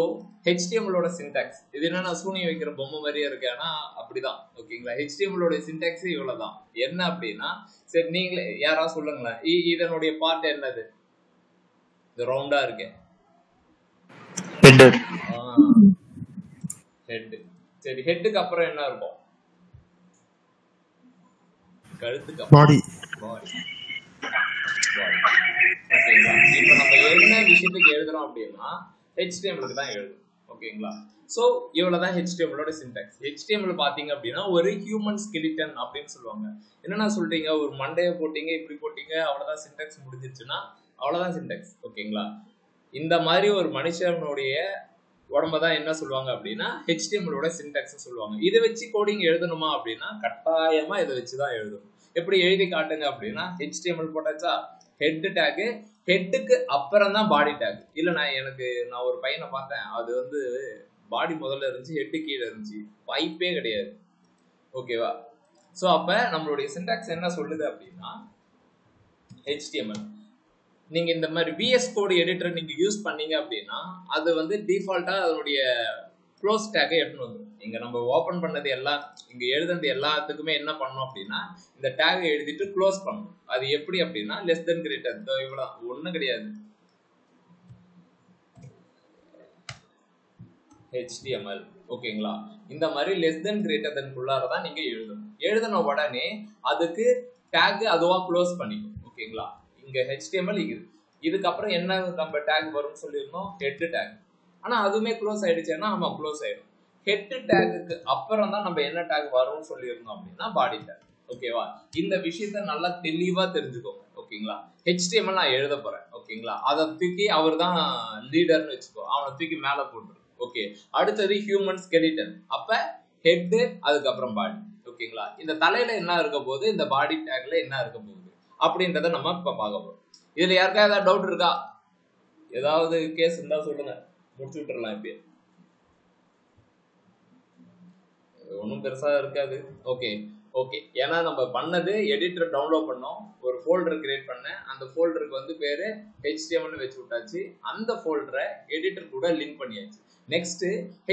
HTML-ஓட சின்டாக்ஸ் இது என்னன்னா சூனியம் வைக்கிற பொம்மை மாதிரியே இருக்கு, ஆனா அப்படிதான். ஓகேங்களா? HTML-ஓட சின்டாக்ஸ் இவ்வளவுதான். என்ன அப்படின்னா சரி நீங்களே யாராவது சொல்லுங்களேன், இதனுடைய பார்ட் என்னது? இது ரவுண்டா இருக்கு, ஹெட். சரி, ஹெட்டுக்கு அப்புறம் என்ன இருக்கும்? கழுத்துக்கு பாடி. ஓகேங்களா? இப்போ நம்ம என்ன விஷயத்துக்கு எழுதுறோம் அப்படின்னா HTML-க்கு தான் எழுதும். ஓகேங்களா? ஸோ இவ்வளவுதான் HTML-ஓட சின்டாக்ஸ். HTML பாத்தீங்க அப்படின்னா ஒரு ஹியூமன் ஸ்கெலிட்டன் அப்படின்னு சொல்லுவாங்க. என்னன்னா சொல்றீங்க, ஒரு மண்டையை போட்டீங்க, இப்படி போட்டீங்க, அவ்வளவுதான் சின்டாக்ஸ் முடிஞ்சிருச்சுன்னா அவ்வளவுதான் சின்டாக்ஸ். ஓகேங்களா? இந்த மாதிரி ஒரு மனுஷனுடைய உடம்பதான் என்ன சொல்லுவாங்க அப்படின்னா HTML-ஓட சின்டாக்ஸ் சொல்லுவாங்க. இதை வச்சு கோடிங் எழுதணுமா அப்படின்னா கட்டாயமா இதை வச்சுதான் எழுதணும். எப்படி எழுதி காட்டுங்க அப்படின்னா HTML போட்டாச்சா, ஹெட் டேக், ஹெட்டுக்கு அப்புறம் தான் பாடி டேக். இல்ல நான் ஒரு பையனை பார்த்தேன், அது வந்து பாடி முதல்ல இருந்துச்சு, ஹெட்டு கீழே இருந்துச்சு, வாய்ப்பே கிடையாது. ஓகேவா? ஸோ அப்ப நம்மளுடைய சின்டாக்ஸ் என்ன சொல்லுது அப்படின்னா HTML நீங்க இந்த மாதிரி VS கோட் எடிட்டர் நீங்க யூஸ் பண்ணீங்க அப்படின்னா அது வந்து டிஃபால்ட்டா அதனுடைய க்ளோஸ் டேக்கை எடுத்துன்னு வந்துடும். இங்க நம்ம ஓபன் பண்ணது எல்லாம், இங்க எழுதுனது எல்லாத்துக்குமே என்ன பண்ணோம் அப்படின்னா இந்த டேகை எழுதிட்டு க்ளோஸ் பண்ணணும். அது எப்படி அப்படின்னா லெஸ் தென் கிரேட்டர், இவ்வளவு ஒண்ணும் கிடையாது. HTML ஓகேங்களா? இந்த மாதிரி லெஸ் தென் கிரேட்டர் தென் குள்ளாரதான் நீங்க எழுதணும். எழுதின உடனே அதுக்கு டேக் அதுவா க்ளோஸ் பண்ணிக்கும். ஓகேங்களா? இங்க HTML இதுக்கப்புறம் என்ன நம்ம டேக் வரும்னு சொல்லியிருந்தோம், ஹெட் டேக். ஆனா அதுவுமே க்ளோஸ் ஆயிடுச்சுன்னா ஆமா க்ளோஸ் ஆயிடும். ஹெட் டேக்கு அப்புறம் தான் நம்ம என்ன டேக் வரும்னு சொல்லியிருந்தோம் அப்படின்னா பாடி டேக். ஓகேவா? இந்த விஷயத்த நல்லா தெளிவா தெரிஞ்சுக்கோங்க. ஓகேங்களா? HTML நான் எழுத போறேன். ஓகேங்களா? அதை தூக்கி அவர் தான் லீடர்னு வச்சுக்கோ, அவனை தூக்கி மேல போட்டுரு. ஓகே, அடுத்தது ஹியூமன் ஸ்கெலிட்டன். அப்ப ஹெட், அதுக்கப்புறம் பாடி. ஓகேங்களா? இந்த தலையில என்ன இருக்க போகுது, இந்த பாடி டேக்ல என்ன இருக்க போகுது அப்படின்றத நம்ம இப்ப பார்க்க போறோம். இதுல யாருக்கா ஏதாவது டவுட் இருக்கா? ஏதாவது கேஸ் இருந்தா சொல்லுங்க, முடிச்சு விட்டுறலாம். இப்ப ஒன்றும் பெருசா இருக்காது. ஓகே, ஏன்னா நம்ம பண்ணது எடிட்டர் டவுன்லோட் பண்ணோம், ஒரு ஃபோல்டர் கிரியேட் பண்ணேன், அந்த ஃபோல்டருக்கு வந்து பேரு HTML வச்சு விட்டாச்சு, அந்த ஃபோல்டரை எடிட்டர் கூட லிங்க் பண்ணியாச்சு. நெக்ஸ்ட்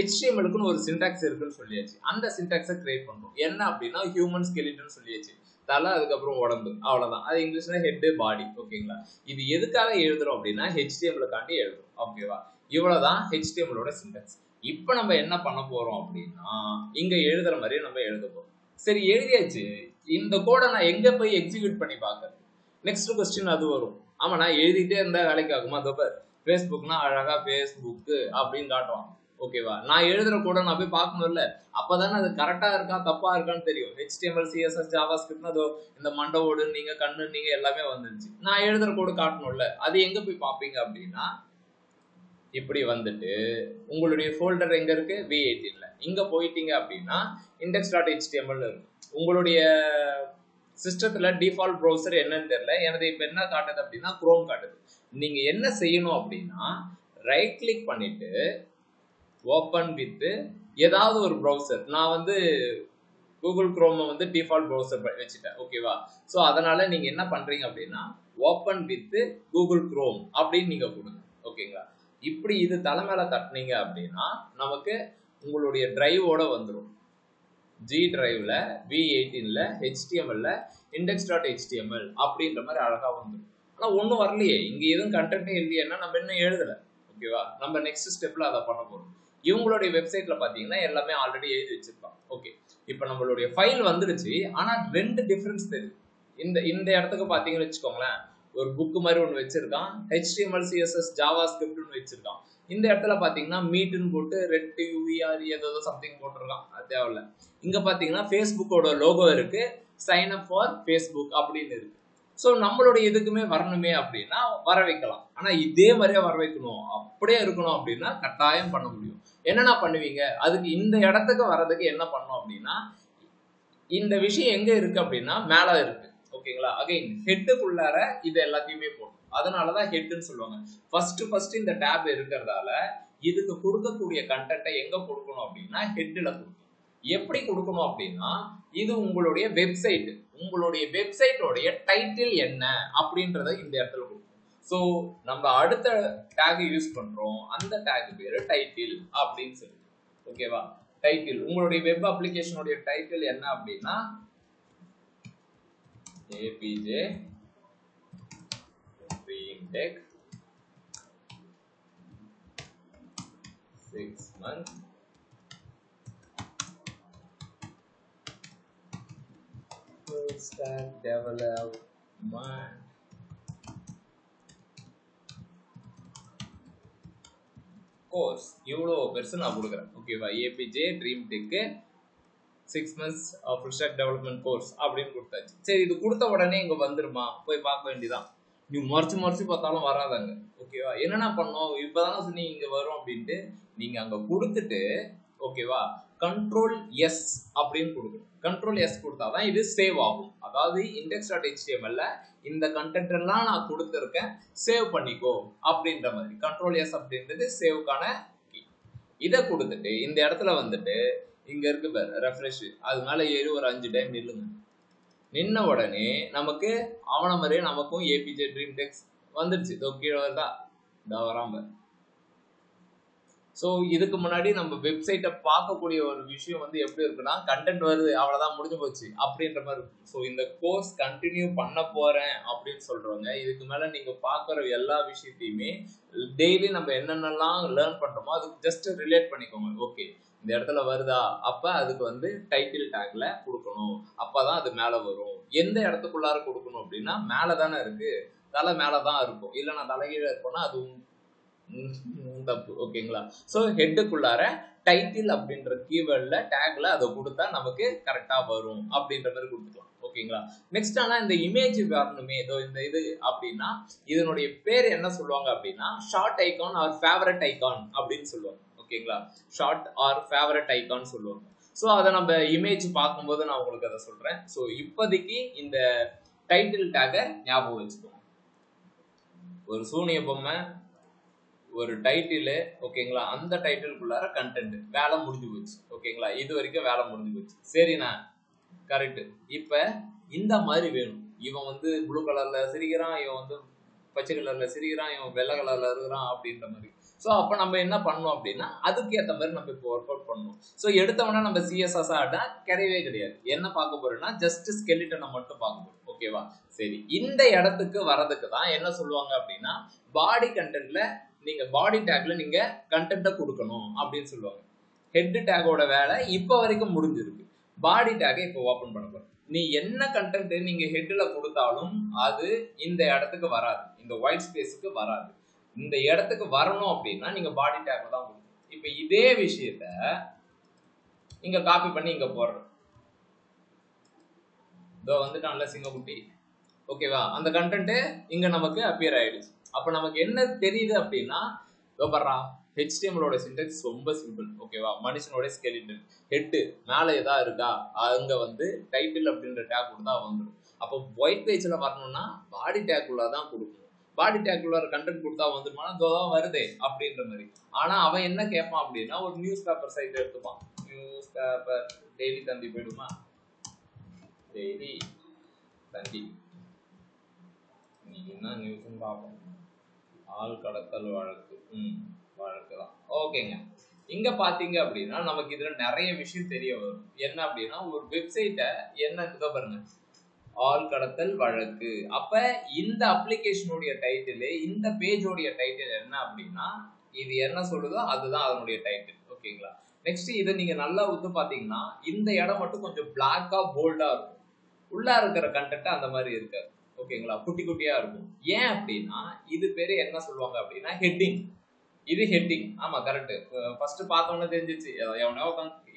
HTML-க்குன்னு ஒரு சின்டாக்ஸ் இருக்குன்னு சொல்லியாச்சு, அந்த சின்டாக்ஸை கிரியேட் பண்ணோம். என்ன அப்படின்னா ஹியூமன் ஸ்கெலிட்டன் சொல்லியாச்சு, தலை, அதுக்கப்புறம் உடம்பு, அவ்வளவுதான். அது இங்கிலீஷ்ல ஹெட், பாடி. ஓகேங்களா? இது எதுக்காக எழுதுறோம் அப்படின்னா HTML-க்காண்டி எழுதுறோம். ஓகேவா? இவ்வளவுதான் HTML-ஓட சின்டாக்ஸ். இப்ப நம்ம என்ன பண்ண போறோம் அப்படின்னா இங்க எழுதுற மாதிரியே நம்ம எழுத போறோம். சரி, எழுதியாச்சு, இந்த கோடை நான் எங்க போய் எக்ஸிக்யூட் பண்ணி பார்க்கறது? நெக்ஸ்ட் கொஸ்டின் அது வரும். ஆமா, நான் எழுதிட்டே இருந்தா வேலைக்கு ஆகுமா? அதோ ஃபேஸ்புக்னா அழகா ஃபேஸ்புக் அப்படின்னு காட்டுவான். ஓகேவா? நான் எழுதுற கூட நான் போய் பார்க்கணும்ல, அப்பதானே அது கரெக்டா இருக்கா தப்பா இருக்கான்னு தெரியும். HTML, CSS, JavaScript அதோ இந்த மண்டவோடு நீங்க கண்ணு நீங்க எல்லாமே வந்துருச்சு. நான் எழுதுற கூட காட்டணும்ல, அது எங்க போய் பார்ப்பீங்க அப்படின்னா இப்படி வந்துட்டு உங்களுடைய ஃபோல்டர் எங்க இருக்கு, V18ல. இங்க போயிட்டீங்க அப்படின்னா index.html இருக்கு. உங்களுடைய சிஸ்டத்துல டிஃபால்ட் ப்ரௌசர் என்னன்னு தெரியல, எனது இப்ப என்ன காட்டுது அப்படின்னா குரோம் காட்டுது. நீங்க என்ன செய்யணும் அப்படின்னா ரைட் கிளிக் பண்ணிட்டு ஓபன் வித் ஏதாவது ஒரு ப்ரௌசர். நான் வந்து கூகுள் குரோம் வந்து டிஃபால்ட் ப்ரௌசர் வச்சுட்டேன். ஓகேவா? ஸோ அதனால நீங்க என்ன பண்றீங்க அப்படின்னா ஓப்பன் வித் கூகுள் குரோம் அப்படின்னு நீங்க கொடுங்க. ஓகேங்களா? இப்படி இது தலை மேல தட்டினீங்க அப்படின்னா நமக்கு உங்களுடைய டிரைவோட வந்துடும். ஜி டிரைவ்ல V18ல HTMLல index.html அப்படின்ற மாதிரி அழகா வந்துடும். ஆனா ஒன்றும் வரலையே, இங்க எதுவும் கண்டென்ட்டே இல்லையேன்னா நம்ம இன்னும் எழுதல. ஓகேவா? நம்ம நெக்ஸ்ட் ஸ்டெப்ல அதை பண்ண போறோம். இவங்களுடைய வெப்சைட்ல பாத்தீங்கன்னா எல்லாமே ஆல்ரெடி எழுதி வச்சிருப்பாங்க. ஓகே, இப்போ நம்மளுடைய ஃபைல் வந்துருச்சு. ஆனா ரெண்டு டிஃபரன்ஸ் தெரியுது. இந்த இடத்துக்கு பாத்தீங்கன்னு வச்சுக்கோங்களேன், ஒரு புக் மாதிரி ஒன்று வச்சிருக்கான், HTML CSS JavaScript வச்சிருக்கான். இந்த இடத்துல பாத்தீங்கன்னா மீட்னு போட்டு ரெட் UVR ஏதோ சம்திங் போட்டிருக்கான், அது தேவையில்ல. இங்க பாத்தீங்கன்னா ஃபேஸ்புக்கோட லோகோ இருக்கு, சைன் அப் ஃபார் ஃபேஸ்புக் அப்படின்னு இருக்கு. ஸோ நம்மளுடைய எதுக்குமே வரணுமே அப்படின்னா வர வைக்கலாம். ஆனா இதே மாதிரியே வர வைக்கணும், அப்படியே இருக்கணும் அப்படின்னா கட்டாயம் பண்ண முடியும். என்னென்ன பண்ணுவீங்க? அதுக்கு இந்த இடத்துக்கு வர்றதுக்கு என்ன பண்ணணும் அப்படின்னா, இந்த விஷயம் எங்க இருக்கு அப்படின்னா மேல இருக்கு. ஓகேங்களா? அகைன் ஹெட்டுக்குள்ளார இது எல்லாத்தையுமே போடும். அதனாலதான் ஹெட்னு சொல்லுவாங்க. ஃபர்ஸ்ட் இந்த டேப் இருக்கிறதால இதுக்கு கொடுக்கக்கூடிய கண்டென்ட்டை எங்க கொடுக்கணும் அப்படின்னா ஹெட்ல கொடுக்கணும். எப்படி கொடுக்கணும் அப்படின்னா, இது உங்களுடைய வெப்சைட், உங்களுடைய வெப்சைட்டோடைய டைட்டில் என்ன அப்படின்றத இந்த இடத்துல கொடுக்கணும். ஸோ நம்ம அடுத்த டேக் யூஸ் பண்றோம், அந்த டேக் பேரு டைட்டில் அப்படின்னு சொல்லி. ஓகேவா? டைட்டில் உங்களுடைய வெப் அப்ளிகேஷனுடைய டைட்டில் என்ன அப்படின்னா APJ Dream Tech 6 months full stack development course. இவ்வளோ பெருசு நான் கொடுக்குறேன். ஓகேவா? APJ Dream Tech 6 months full stack development course அப்படின்னு கொடுத்தாச்சு. சரி, இது கொடுத்த உடனே இங்க வந்துருமா? போய் பார்க்க வேண்டியதான். நீ மறைச்சு பார்த்தாலும் வராதாங்க. ஓகேவா? என்னென்ன பண்ணோம், இப்பதானே சொன்னீங்க இங்க வரும் அப்படின்ட்டு. நீங்க அங்க கொடுத்துட்டு ஓகேவா, Ctrl S அப்படின்னு கொடுக்கணும். Ctrl S கொடுத்தாதான் இது சேவ் ஆகும். அதாவது index.html இந்த கண்டென்ட் எல்லாம் நான் கொடுத்துருக்கேன், சேவ் பண்ணிக்கோ அப்படின்ற மாதிரி. Ctrl S அப்படின்றது சேவுக்கான கீ. இதை கொடுத்துட்டு இந்த இடத்துல வந்துட்டு இங்க இருக்கு பாரு ரெஃப்ரெஷ், அது மேல ஏறி ஒரு 5 டைம் நில்லுங்க. நின்ன உடனே நமக்கு அவன மாதிரியே நமக்கும் APJ Dream Tech வந்துருச்சு. இதோ கீழே வருதா, இதோ வராம. ஸோ இதுக்கு முன்னாடி நம்ம வெப்சைட்டை பார்க்கக்கூடிய ஒரு விஷயம் வந்து எப்படி இருக்குன்னா, கண்டென்ட் வருது அவ்வளோதான் முடிஞ்சு போச்சு அப்படின்ற மாதிரி இருக்கும். ஸோ இந்த கோர்ஸ் கண்டினியூ பண்ண போறேன் அப்படின்னு சொல்றவங்க இதுக்கு மேல நீங்க பார்க்குற எல்லா விஷயத்தையுமே டெய்லி நம்ம என்னென்னலாம் லேர்ன் பண்றோமோ அதுக்கு ஜஸ்ட் ரிலேட் பண்ணிக்கோங்க. ஓகே, இந்த இடத்துல வருதா, அப்ப அதுக்கு வந்து டைட்டில் டேக்ல கொடுக்கணும், அப்பதான் அது மேல வரும். எந்த இடத்துக்குள்ளார கொடுக்கணும் அப்படின்னா மேலதானே இருக்கு, தலை மேலதான் இருக்கும். இல்ல நான் தலைகீழ இருப்போம்னா அது தப்பு. ஓகேங்களா? சோ ஹெட்டுக்குள்ளார டைட்டில் அப்படின்ற கீவேர்ட்ல டேக்ல அதை கொடுத்தா நமக்கு கரெக்டா வரும் அப்படின்ற மாதிரி கொடுத்துக்கலாம். ஓகேங்களா? நெக்ஸ்ட் ஆனா இந்த இமேஜ் வரணுமே, ஏதோ இந்த இது அப்படின்னா இதனுடைய பேர் என்ன சொல்லுவாங்க அப்படின்னா short icon or favourite icon அப்படின்னு சொல்லுவாங்க. ஓகேங்களா? ஷார்ட் ஆர் ஃபேவரட் ஐகான் சொல்லுவாங்க. ஸோ அதை நம்ம இமேஜ் பார்க்கும்போது நான் உங்களுக்கு அதை சொல்றேன். ஸோ இப்போதைக்கு இந்த டைட்டில் டேக்கை ஞாபகம் வச்சுக்கோங்க. ஒரு சூனிய பொம்மை, ஒரு டைட்டில். ஓகேங்களா? அந்த டைட்டிலுக்குள்ளார கண்டென்ட், வேலை முடிஞ்சு போச்சு. ஓகேங்களா? இது வரைக்கும் வேலை முடிஞ்சு போச்சு. சரிண்ணா, கரெக்ட். இப்ப இந்த மாதிரி வேணும். இவன் வந்து ப்ளூ கலர்ல சிரிக்கிறான், இவன் வந்து பச்சை கலர்ல சிரிக்கிறான், இவன் வெள்ளை கலர்ல இருக்கிறான் அப்படின்ற மாதிரி. ஸோ அப்போ நம்ம என்ன பண்ணோம் அப்படின்னா அதுக்கு ஏற்ற மாதிரி நம்ம இப்போ ஒர்க் அவுட் பண்ணணும். ஸோ எடுத்தவொடனே நம்ம CSS ஆட்டா கிடையவே கிடையாது. என்ன பார்க்க போறோம்னா ஜஸ்ட் ஸ்கெலிட்டனை மட்டும் பார்க்க போறோம். ஓகேவா? சரி, இந்த இடத்துக்கு வரதுக்கு தான் என்ன சொல்லுவாங்க அப்படின்னா பாடி கண்டென்ட்ல நீங்க பாடி டேக்ல நீங்க கண்டென்ட்டை கொடுக்கணும் அப்படின்னு சொல்லுவாங்க. ஹெட் டேக்கோட வேலை இப்போ வரைக்கும் முடிஞ்சிருக்கு. பாடி டேக்கை இப்போ ஓப்பன் பண்ண போறோம். நீ என்ன கண்டென்ட் நீங்க ஹெட்ல கொடுத்தாலும் அது இந்த இடத்துக்கு வராது, இந்த ஒயிட் ஸ்பேஸுக்கு வராது. இந்த இடத்துக்கு வரணும் அப்படின்னா நீங்க பாடி டேக்ல தான் கொடுக்கணும். இப்ப இதே விஷயத்த இங்க காப்பி பண்ணி இங்க போடுறோம். இதோ வந்துட்டான்ல சிங்கக்குட்டி. ஓகேவா? அந்த கண்டென்ட் இங்க நமக்கு அப்பியர் ஆயிடுச்சு. அப்ப நமக்கு என்ன தெரியுது அப்படின்னா HTML சின்டெக்ஸ் ரொம்ப சிம்பிள். ஓகேவா? மனுஷனோட ஸ்கெலிட்டன் ஹெட் மேல ஏதா இருக்கா, அங்க வந்து டைட்டில் அப்படின்ற டேக் கொடுத்தா வந்துடும். அப்போ ஒயிட் பேஜ்ல வரணும்னா பாடி டேக் உள்ளதான் கொடுக்கணும். பாடி டேக் உள்ள கண்டென்ட் கொடுத்தா வந்துருமானா இதோதான் வருதே அப்படின்ற மாதிரி. ஆனா அவன் என்ன கேட்பான் அப்படின்னா ஒரு நியூஸ் பேப்பர் சைட் எடுத்துப்பான். நியூஸ் பேப்பர் டெய்லி தந்தி போயிடுமா, டெய்லி தண்டி இன்னைக்கு என்ன நியூஸ்ன்னு பார்ப்போம். ஆள் கடத்தல் வழக்கு வழக்கு தான். ஓகேங்க. இங்க பாத்தீங்க அப்படின்னா நமக்கு இதுல நிறைய விஷயம் தெரிய வரும். என்ன அப்படின்னா ஒரு வெப்சைட்டை என்ன இருக்குதோ பாருங்க, ஆள் கடத்தல் வழக்கு. அப்ப இந்த அப்ளிகேஷனுடைய டைட்டில், இந்த பேஜோடைய டைட்டில் என்ன அப்படின்னா இது என்ன சொல்லுதோ அதுதான் அதனுடைய டைட்டில். ஓகேங்களா. நெக்ஸ்ட் இதை நீங்க நல்லா வந்து பாத்தீங்கன்னா இந்த இடம் மட்டும் கொஞ்சம் பிளாக்கா போல்டா இருக்கும். உள்ள இருக்கிற கண்டென்ட் அந்த மாதிரி இருக்காது. ஓகேங்களா. குட்டி குட்டியா இருக்கும். ஏன் அப்படின்னா இது பேரு என்ன சொல்லுவாங்க அப்படின்னா ஹெட்டிங். இது ஹெட்டிங். ஆமா கரெக்ட். ஃபர்ஸ்ட் பார்த்தோன்னே தெரிஞ்சிச்சு எவனோ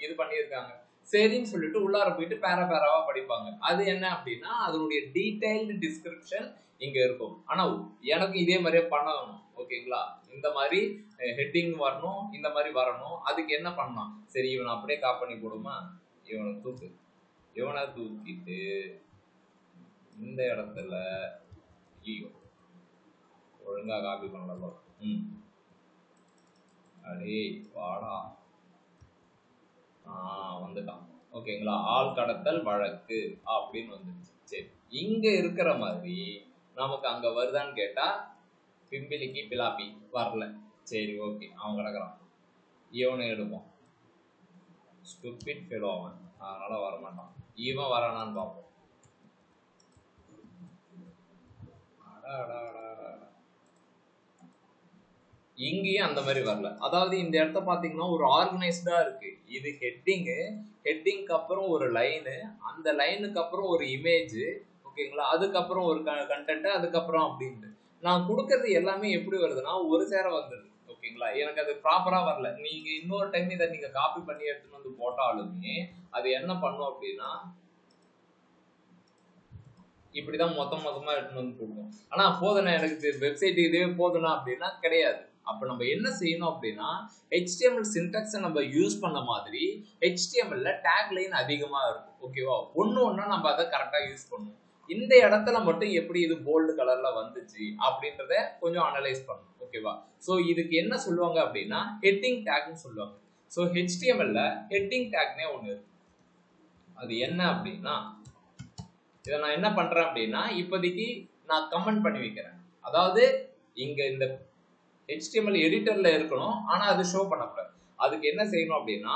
இது பண்ணியிருக்காங்க. சரின்னு சொல்லிட்டு உள்ளார போயிட்டு பேராவா படிப்பாங்க. அது என்ன அப்படின்னா அதனுடைய டீடைல்டு டிஸ்கிரிப்ஷன் இங்க இருக்கும். ஆனா எனக்கு இதே மாதிரியே பண்ணணும். ஓகேங்களா. இந்த மாதிரி ஹெட்டிங் வரணும், இந்த மாதிரி வரணும். அதுக்கு என்ன பண்ணலாம், சரி இவனை அப்படியே காப்பி பண்ணி போடுமா, இவனை தூக்கிட்டு இந்த இடத்துல ஒழுங்கா காப்பி பண்ணலாம். அடே வாடா வந்துட்டான். ஓகேங்களா. ஆள் கடத்தல் வழக்கு அப்படின்னு வந்துருச்சு. சரி, இங்க இருக்கிற மாதிரி நமக்கு அங்க வருதான்னு கேட்டா பிம்பிலிக்கு பிலாப்பி வரல. சரி ஓகே, அவன் கிடக்குறான். இவனை எடுப்போம். ஸ்டூபிட் ஃபெலோ அவன், அதனால வரமாட்டான். இவன் வரானான்னு பார்ப்போம். இங்கேயும் அந்த மாதிரி வரல. அதாவது இந்த இடத்த பாத்தீங்கன்னா ஒரு ஆர்கனைஸ்டா இருக்கு. இது ஹெட்டிங்க்கு அப்புறம் ஒரு லைனு, அந்த லைனுக்கு அப்புறம் ஒரு இமேஜ். ஓகேங்களா. அதுக்கப்புறம் ஒரு கண்டென்ட், அதுக்கப்புறம் அப்படின்ட்டு நான் கொடுக்கறது எல்லாமே எப்படி வருதுன்னா ஒரு சேர வந்துடுது. ஓகேங்களா. எனக்கு அது ப்ராப்பரா வரல. நீங்க இன்னொரு டைம் இதை நீங்க காப்பி பண்ணி எடுத்துட்டு வந்து போட்டாலுமே அது என்ன பண்ணும் அப்படின்னா இப்படிதான் மொத்தமா எடுத்துட்டு வந்து கொடுக்கும். ஆனா போதுனா எனக்கு வெப்சைட் இதுவே போதுனா அப்படின்னா கிடையாது. அப்ப நம்ம என்ன செய்யணும் அப்படின்னா HTML சின்டாக்ஸை நம்ம யூஸ் பண்ண மாதிரி HTMLல டேக் லைன் அதிகமா இருக்கும். ஓகேவா. ஒண்ணா நம்ம அதை கரெக்டா யூஸ் பண்ணணும். இந்த இடத்துல மட்டும் எப்படி இது போல்டு கலர்ல வந்துச்சு அப்படின்றத கொஞ்சம் அனலைஸ் பண்ணணும். ஓகேவா. சோ இதுக்கு என்ன சொல்லுவாங்க அப்படின்னா ஹெட்டிங் டேக்னு சொல்லுவாங்க. சோ HTMLல ஹெட்டிங் டேக்னே ஒண்ணு இருக்கு. அது என்ன அப்படின்னா இதை நான் என்ன பண்றேன் அப்படின்னா இப்போதைக்கு நான் கமெண்ட் பண்ணி வைக்கிறேன். அதாவது இங்க இந்த HTML எடிட்டர்ல இருக்கணும், ஆனா அது ஷோ பண்ணக்கூடாது. அதுக்கு என்ன செய்யணும் அப்படின்னா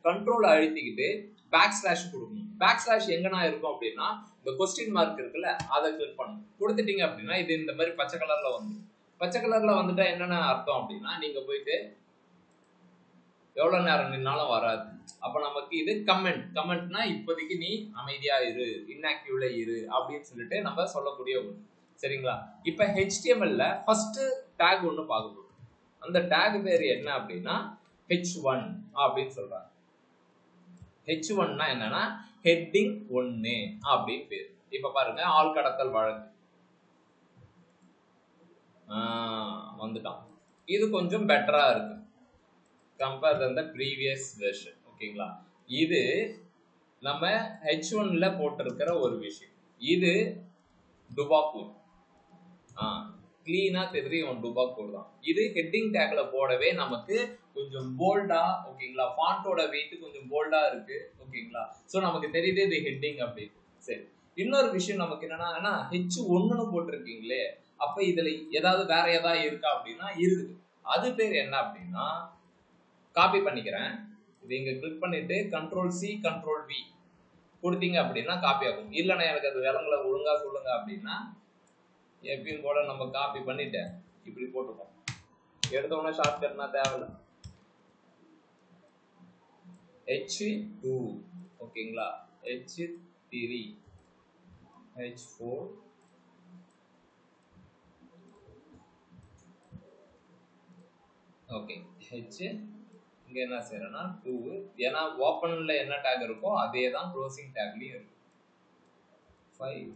கண்ட்ரோல் அழுத்திக்கிட்டு பேக்ஸ்லாஷ் கொடுக்கணும். பேக்ஸ்லாஷ் எங்கன்னா இருக்கும் அப்படின்னா இந்த கொஸ்டின் மார்க் இருக்குல்ல அதை கிளிக் பண்ணணும். கொடுத்துட்டீங்க அப்படின்னா இது இந்த மாதிரி பச்சை கலர்ல வந்துடும். பச்சை கலர்ல வந்துட்டா என்னென்ன அர்த்தம் அப்படின்னா நீங்க போயிட்டு எவ்வளவு நேரம் நின்னாலும் வராது. அப்ப நமக்கு இது கமெண்ட்னா இப்போதைக்கு நீ அமைதியா இரு, இன்ஆக்டிவ்ல இரு அப்படின்னு சொல்லிட்டு நம்ம சொல்லக்கூடிய ஒண்ணு. சரிங்களா. இப்ப HTMLல ஃபர்ஸ்ட் டேக் ஒண்ணு பார்க்க போறோம். அந்த டேக் பேர் என்ன அப்படின்னா H1 அப்படின்னு சொல்றாங்க. H1னா என்னன்னா ஹெட்டிங் 1 அப்படின்னு பேர். இப்ப பாருங்க ஆள் கடத்தல் வழக்கு வந்துட்டான். இது கொஞ்சம் பெட்டரா இருக்கு compare than the previous version. ஓகேங்களா. இது நம்ம H1ல போட்டிருக்கிற ஒரு விஷயம். இது டுபாக்கூர். கிளீனா தெரியுது இவன் டுபாக்கூர் தான். இது ஹெட்டிங் டேக்ல போடவே நமக்கு கொஞ்சம் போல்டா. ஓகேங்களா. ஃபாண்டோட வெயிட் கொஞ்சம் போல்டா இருக்கு. ஓகேங்களா. சோ நமக்கு தெரியுது இது ஹெட்டிங் அப்படின்னு. சரி, இன்னொரு விஷயம் நமக்கு என்னன்னா H1ன்னு போட்டிருக்கீங்களே, அப்ப இதுல ஏதாவது வேற ஏதாவது இருக்கா அப்படின்னா இருக்குது. அது பேர் என்ன அப்படின்னா காப்பி பண்ணிக்கிறேன். இது இங்க கிளிக் பண்ணிட்டு Ctrl+C Ctrl+V கொடுத்தீங்க அப்படின்னா காப்பி ஆகும். இல்லைன்னா எனக்கு அது விலங்குல ஒழுங்கா சொல்லுங்க அப்படின்னா எப்பயும் போல நம்ம காப்பி பண்ணிட்டு இப்படி போட்டுப்போம். எடுத்த உடனே ஷார்ட்கட்னா தேவையில்ல. H2 ஓகேங்களா. H3 H4 okay. H இங்க என்ன செய்யறேன்னா 2. ஏன்னா ஓப்பன்ல என்ன டேக் இருக்கோ அதே தான் க்ளோசிங் டேக்லயும் இருக்கு. 5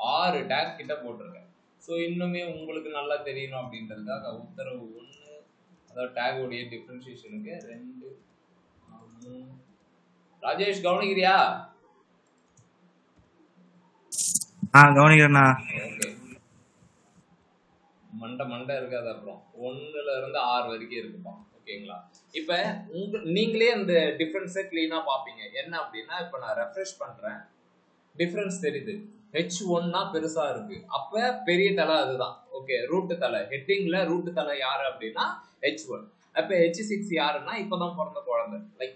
6 டேக் கிட்ட போட்டிருக்கேன். ஸோ இன்னுமே உங்களுக்கு நல்லா தெரியணும் அப்படின்றதுக்காக உத்தரவு 1 அதாவது டேக் உடைய டிஃபரன்சியேஷனுக்கு 2 3. ராஜேஷ் கவனிக்கிறியா? கவனிக்கிறேண்ணா. ஓகே. மண்டை இருக்காது. அப்புறம் 1ல இருந்து 6 வரைக்கும் இருக்குப்பா. ஓகேங்களா? இப்ப நீங்களே அந்த டிஃபரன்ஸை கிளீனா பாப்பீங்க. என்ன அப்படின்னா, இப்ப நான் ரெஃப்ரெஷ் பண்றேன், டிஃபரன்ஸ் தெரியுது. H1 பெருசா இருக்கு. அப்ப பெரிய தலை அதுதான். ஓகே, ரூட் தலை. ஹெட்டிங்ல ரூட் தலை யாரு அப்படின்னா H1. அப்ப H6 யாருன்னா இப்பதான் பிறந்த குழந்தை. லைக்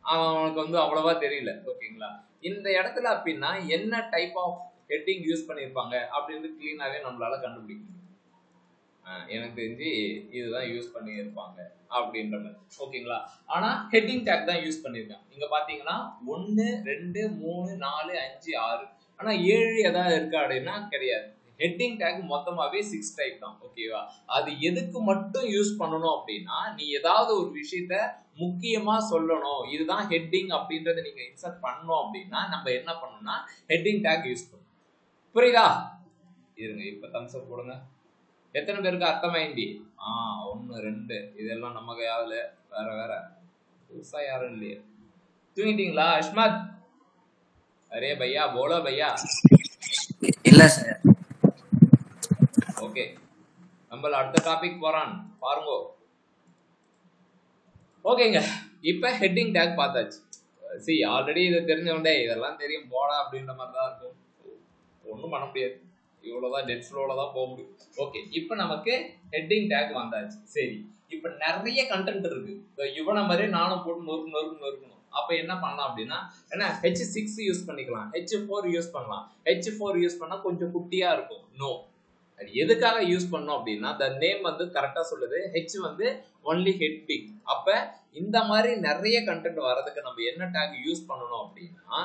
அவனுக்கு வந்து அவ்வளவா தெரியல. ஓகேங்களா? இந்த இடத்துல அப்படின்னா என்ன டைப் ஆஃப் ஹெட்டிங் யூஸ் பண்ணிருப்பாங்க அப்படின்னு கிளீனாவே நம்மளால கண்டுபிடிக்க முடியும். எனக்கு தெரிஞ்சு இதுதான் யூஸ் பண்ணி இருப்பாங்க அப்படின்ற மாதிரி. ஓகேங்களா? ஆனா ஹெட்டிங் டேக் தான் யூஸ் பண்ணிருக்காங்க. இங்க பாத்தீங்கன்னா 1 2 3 4 5 6. ஆனா 7 ஏதாவது இருக்கா அப்படின்னா கிடையாது. ஹெட்டிங் டேக் மொத்தமாவே 6 டைப் தான். ஓகேவா? அது எதுக்கு மட்டும் யூஸ் பண்ணணும் அப்படின்னா, நீ ஏதாவது ஒரு விஷயத்த முக்கியமா சொல்லணும், இதுதான் ஹெட்டிங் அப்படின்றத நீங்க இன்சர்ட் பண்ணணும் அப்படின்னா நம்ம என்ன பண்ணணும்னா ஹெட்டிங் டேக் யூஸ் பண்ணணும். புரியுதா? இருங்க, இப்ப தம்ஸ் அப் போடுங்க. எத்தனை பேருக்கு அர்த்தமாயிண்டி? 1 2 இதெல்லாம் நம்ம கையால வேற வேற புதுசா யாரும் இல்லையே. தூங்கிட்டீங்களா அஷ்மத்? அரே பையா போலோ பையா. இல்ல சார். ஓகே, நம்ம அடுத்த டாபிக் போறான் பாருங்க. ஓகேங்க, இப்ப ஹெட்டிங் டேக் பார்த்தாச்சு. சி ஆல்ரெடி இதை தெரிஞ்சவண்டே இதெல்லாம் தெரியும் போடா அப்படின்ற மாதிரி தான் இருக்கும். ஒன்றும் பண்ண முடியாது, இவ்வளவுதான் டெட் ஃப்ளோல தான் போக முடியும். ஓகே, இப்போ நமக்கு ஹெட்டிங் டேக் வந்தாச்சு. சரி, இப்போ நிறைய கண்டென்ட் இருக்கு. இவனை மாதிரி நானும் போட்டு நொறுக்கணும். அப்ப என்ன பண்ணலாம் அப்படின்னா, என்ன H6 யூஸ் பண்ணிக்கலாம், H4 யூஸ் பண்ணலாம். H4 யூஸ் பண்ணா கொஞ்சம் குட்டியா இருக்கும். நோ, அது எதுக்காக யூஸ் பண்ணோம் அப்படின்னா, the நேம் வந்து கரெக்டா சொல்லுது, H வந்து ஒன்லி ஹெட்டிங். அப்ப இந்த மாதிரி நிறைய கண்டென்ட் வரதுக்கு நம்ம என்ன டேக் யூஸ் பண்ணணும் அப்படின்னா,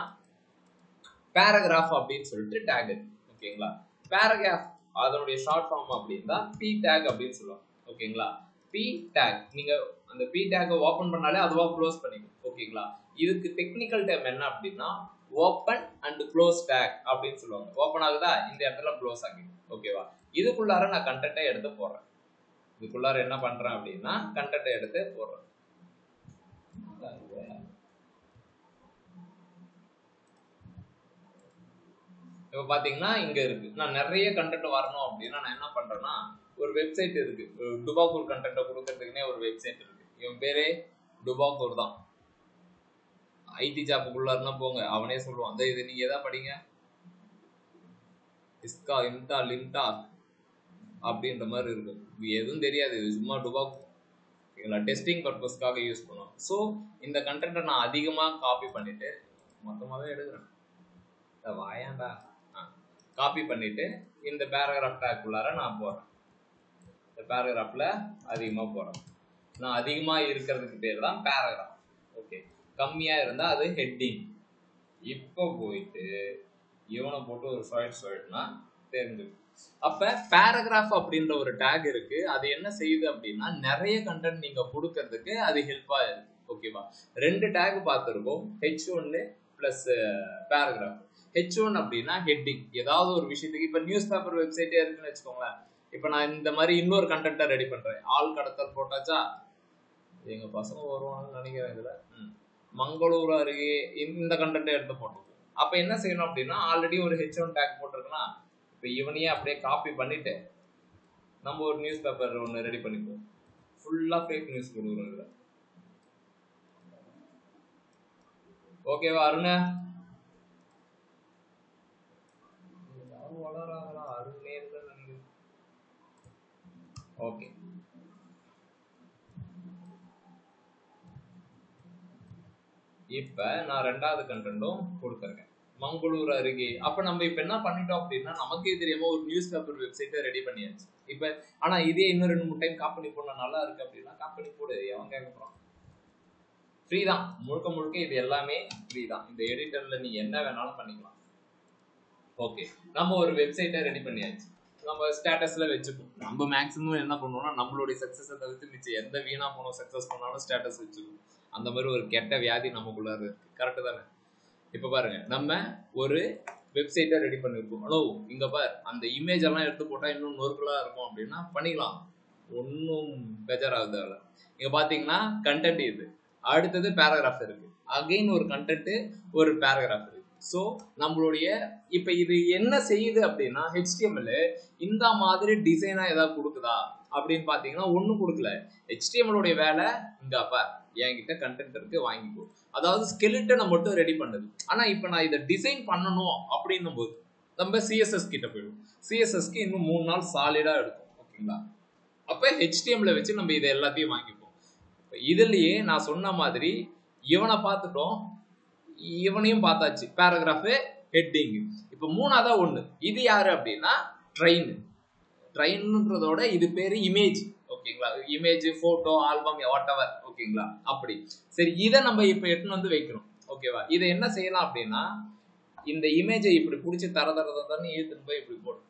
பேராகிராஃப் அப்படின்னு சொல்லிட்டு டேக் இருக்கு. ஓகேங்களா? பேராகிராஃப் அதனுடைய ஷார்ட் ஃபார்ம் அப்படின்னா P டேக் அப்படின்னு சொல்லுவாங்க. ஓகேங்களா? P டேக் நீங்க அந்த P டேக் ஓபன் பண்ணாலே அதுவா க்ளோஸ் பண்ணிக்கும். ஓகேங்களா? இதுக்கு டெக்னிக்கல் டேர்ம் என்ன அப்படின்னா ஓபன் அண்ட் க்ளோஸ் டேக் அப்படின்னு சொல்லுவாங்க. ஓபன் ஆகுதா, இந்த இடத்துல க்ளோஸ் ஆகிடும். ஓகேவா? இதுக்குள்ளார நான் கண்டென்ட்டை எடுத்து போடுறேன். இதுக்குள்ளார என்ன பண்றேன் அப்படின்னா கண்டென்ட்டை எடுத்து போடுறேன். இப்ப பாத்தீங்கன்னா இங்க இருக்கு. நான் நிறைய கண்டென்ட் வரணும் அப்படின்னா நான் என்ன பண்றேன்னா, ஒரு வெப்சைட் இருக்கு, டுபாக்கூர் கண்டென்ட்டை கொடுக்கறதுக்குன்னே ஒரு வெப்சைட் இருக்கு. இவன் பேரே டுபாக்கூர் தான். ஐடி ஜாப்புக்குள்ள இருந்தா போங்க, அவனே சொல்லுவான். இது நீங்க எதா படிங்க, இஸ்கா இன்டா லிண்டா அப்படின்ற மாதிரி இருக்கும். எதுவும் தெரியாது, இது சும்மா டுபாக்கூர் டெஸ்டிங் பர்பஸ்க்காக யூஸ் பண்ணுவோம். ஸோ இந்த கண்டென்ட்டை நான் அதிகமாக காப்பி பண்ணிட்டு மொத்தமாகவே எடுக்கிறேன். வாயாண்டா காப்பி பண்ணிட்டு இந்த பேராகிராஃப் டேக் உள்ளார நான் போறேன். இந்த பேராகிராஃப்ல அதிகமா போறேன். நான் அதிகமா இருக்கிறதுக்கு பேர் தான் பேராகிராஃப். ஓகே, கம்மியா இருந்தா அது ஹெட்டிங். இப்போ போயிட்டு இவனை போட்டு ஒரு சொல்லிட்டுனா தெரிஞ்சுக்கும். அப்ப பேராகிராஃப் அப்படின்ற ஒரு டேக் இருக்கு. அது என்ன செய்யுது அப்படின்னா, நிறைய கண்டென்ட் நீங்க கொடுக்கறதுக்கு அது ஹெல்ப்பா இருக்கு. ஓகேவா? 2 டேக் பார்த்துருக்கோம், H1 பிளஸ் பேராகிராஃப். H1 அப்படின்னா ஹெட்டிங், ஏதாவது ஒரு விஷயத்துக்கு. இப்ப நியூஸ் பேப்பர் வெப்சைட்டே இருக்குன்னு வச்சுக்கோங்களேன். இப்ப நான் இந்த மாதிரி இன்னொரு கண்டென்ட்டை ரெடி பண்றேன். ஆள் கடத்தல் போட்டாச்சா, எங்க பசங்க வருவாங்கன்னு நினைக்கிறேன். இதுல மங்களூர் அருகே இந்த கண்டென்ட்டை எடுத்து போட்டோம். அப்ப என்ன செய்யணும் அப்படின்னா, ஆல்ரெடி ஒரு H1 டேக் போட்டிருக்குன்னா, இப்ப இவனையே அப்படியே காப்பி பண்ணிட்டு நம்ம ஒரு நியூஸ் பேப்பர் ஒன்று ரெடி பண்ணிப்போம். ஃபுல்லா ஃபேக் நியூஸ் கொடுக்குறோம் இதுல. ஓகேவா அருணா? வளராங்களா? அருணே இருக்கு. ஓகே, இப்ப நான் 2வது கண்டென்ட்டும் கொடுத்துருக்கேன், மங்களூர் அருகே. அப்ப நம்ம இப்ப என்ன பண்ணிட்டோம் அப்படின்னா, நமக்கே தெரியாம ஒரு நியூஸ் பேப்பர் வெப்சைட்டை ரெடி பண்ணியாச்சு. இப்ப ஆனா இதே இன்னும் 2-3 டைம் காப்பி போட நல்லா இருக்கு அப்படின்னா காப்பி போடு, எவன் கேட்க போறான்? ஃப்ரீ தான், முழுக்க இது எல்லாமே ஃப்ரீ தான். இந்த எடிட்டர்ல நீ என்ன வேணாலும் பண்ணிக்கலாம். ஓகே, நம்ம ஒரு வெப்சைட்டை ரெடி பண்ணியாச்சு. நம்ம ஸ்டேட்டஸ்ல வச்சுப்போம். நம்ம மேக்ஸிமம் என்ன பண்ணுவோம்னா, நம்மளுடைய சக்சஸை தவிர்த்து மிச்சம் எந்த வீணா போனோம் சக்சஸ் பண்ணாலும் ஸ்டேட்டஸ் வச்சுக்கணும். அந்த மாதிரி ஒரு கெட்ட வியாதி நமக்குள்ள இருக்கு. கரெக்டு தானே? இப்ப பாருங்க, நம்ம ஒரு வெப்சைட்டை ரெடி பண்ணிருக்கோம். ஹலோ இங்க பார், அந்த இமேஜ் எல்லாம் எடுத்து போட்டா இன்னும் நொறுக்கலா இருக்கும் அப்படின்னா பண்ணிக்கலாம், ஒன்னும் பெஜராகுது. இங்க பாத்தீங்கன்னா கண்டென்ட் இது, அடுத்தது பேராகிராஃப் இருக்கு, அகைன் ஒரு கண்டென்ட், ஒரு பேராகிராஃப் இருக்கு. ஸோ நம்மளுடைய இப்போ இது என்ன செய்யுது அப்படின்னா HTML இந்த மாதிரி டிசைனா ஏதாவது கொடுக்குதா அப்படின்னு பார்த்தீங்கன்னா ஒன்றும் கொடுக்கல. HTML வேலை இங்கப்பா என்கிட்ட கண்டென்ட் இருக்கு வாங்கிக்கோ, அதாவது ஸ்கெலிட்டனை மட்டும் ரெடி பண்ணுது. ஆனால் இப்போ நான் இதை டிசைன் பண்ணணும் அப்படின்னும் போது நம்ம CSS கிட்ட போயிடும். CSSக்கு இன்னும் 3 நாள் சாலிடா எடுக்கும். ஓகேங்களா? அப்போ HTML வச்சு நம்ம இதை எல்லாத்தையும் வாங்கிப்போம். இதுலயே நான் சொன்ன மாதிரி இவனை பார்த்துட்டோம், இவனையும் பார்த்தாச்சு. Paragraph, heading. இப்போ மூணாவதா ஒன்று, இது யாரு அப்படின்னா ட்ரெயின்ன்றதோட இது பேரு இமேஜ். ஓகேங்களா? Image, photo, album, what ever. ஓகேங்களா? அப்படி சரி, இதை நம்ம இப்போ எடுத்துன்னு வந்து வைக்கணும். ஓகேவா? இதை என்ன செய்யலாம் அப்படின்னா இந்த இமேஜை இப்படி பிடிச்சி தரன்னு இழுத்துன்னு போய் இப்படி போடும்,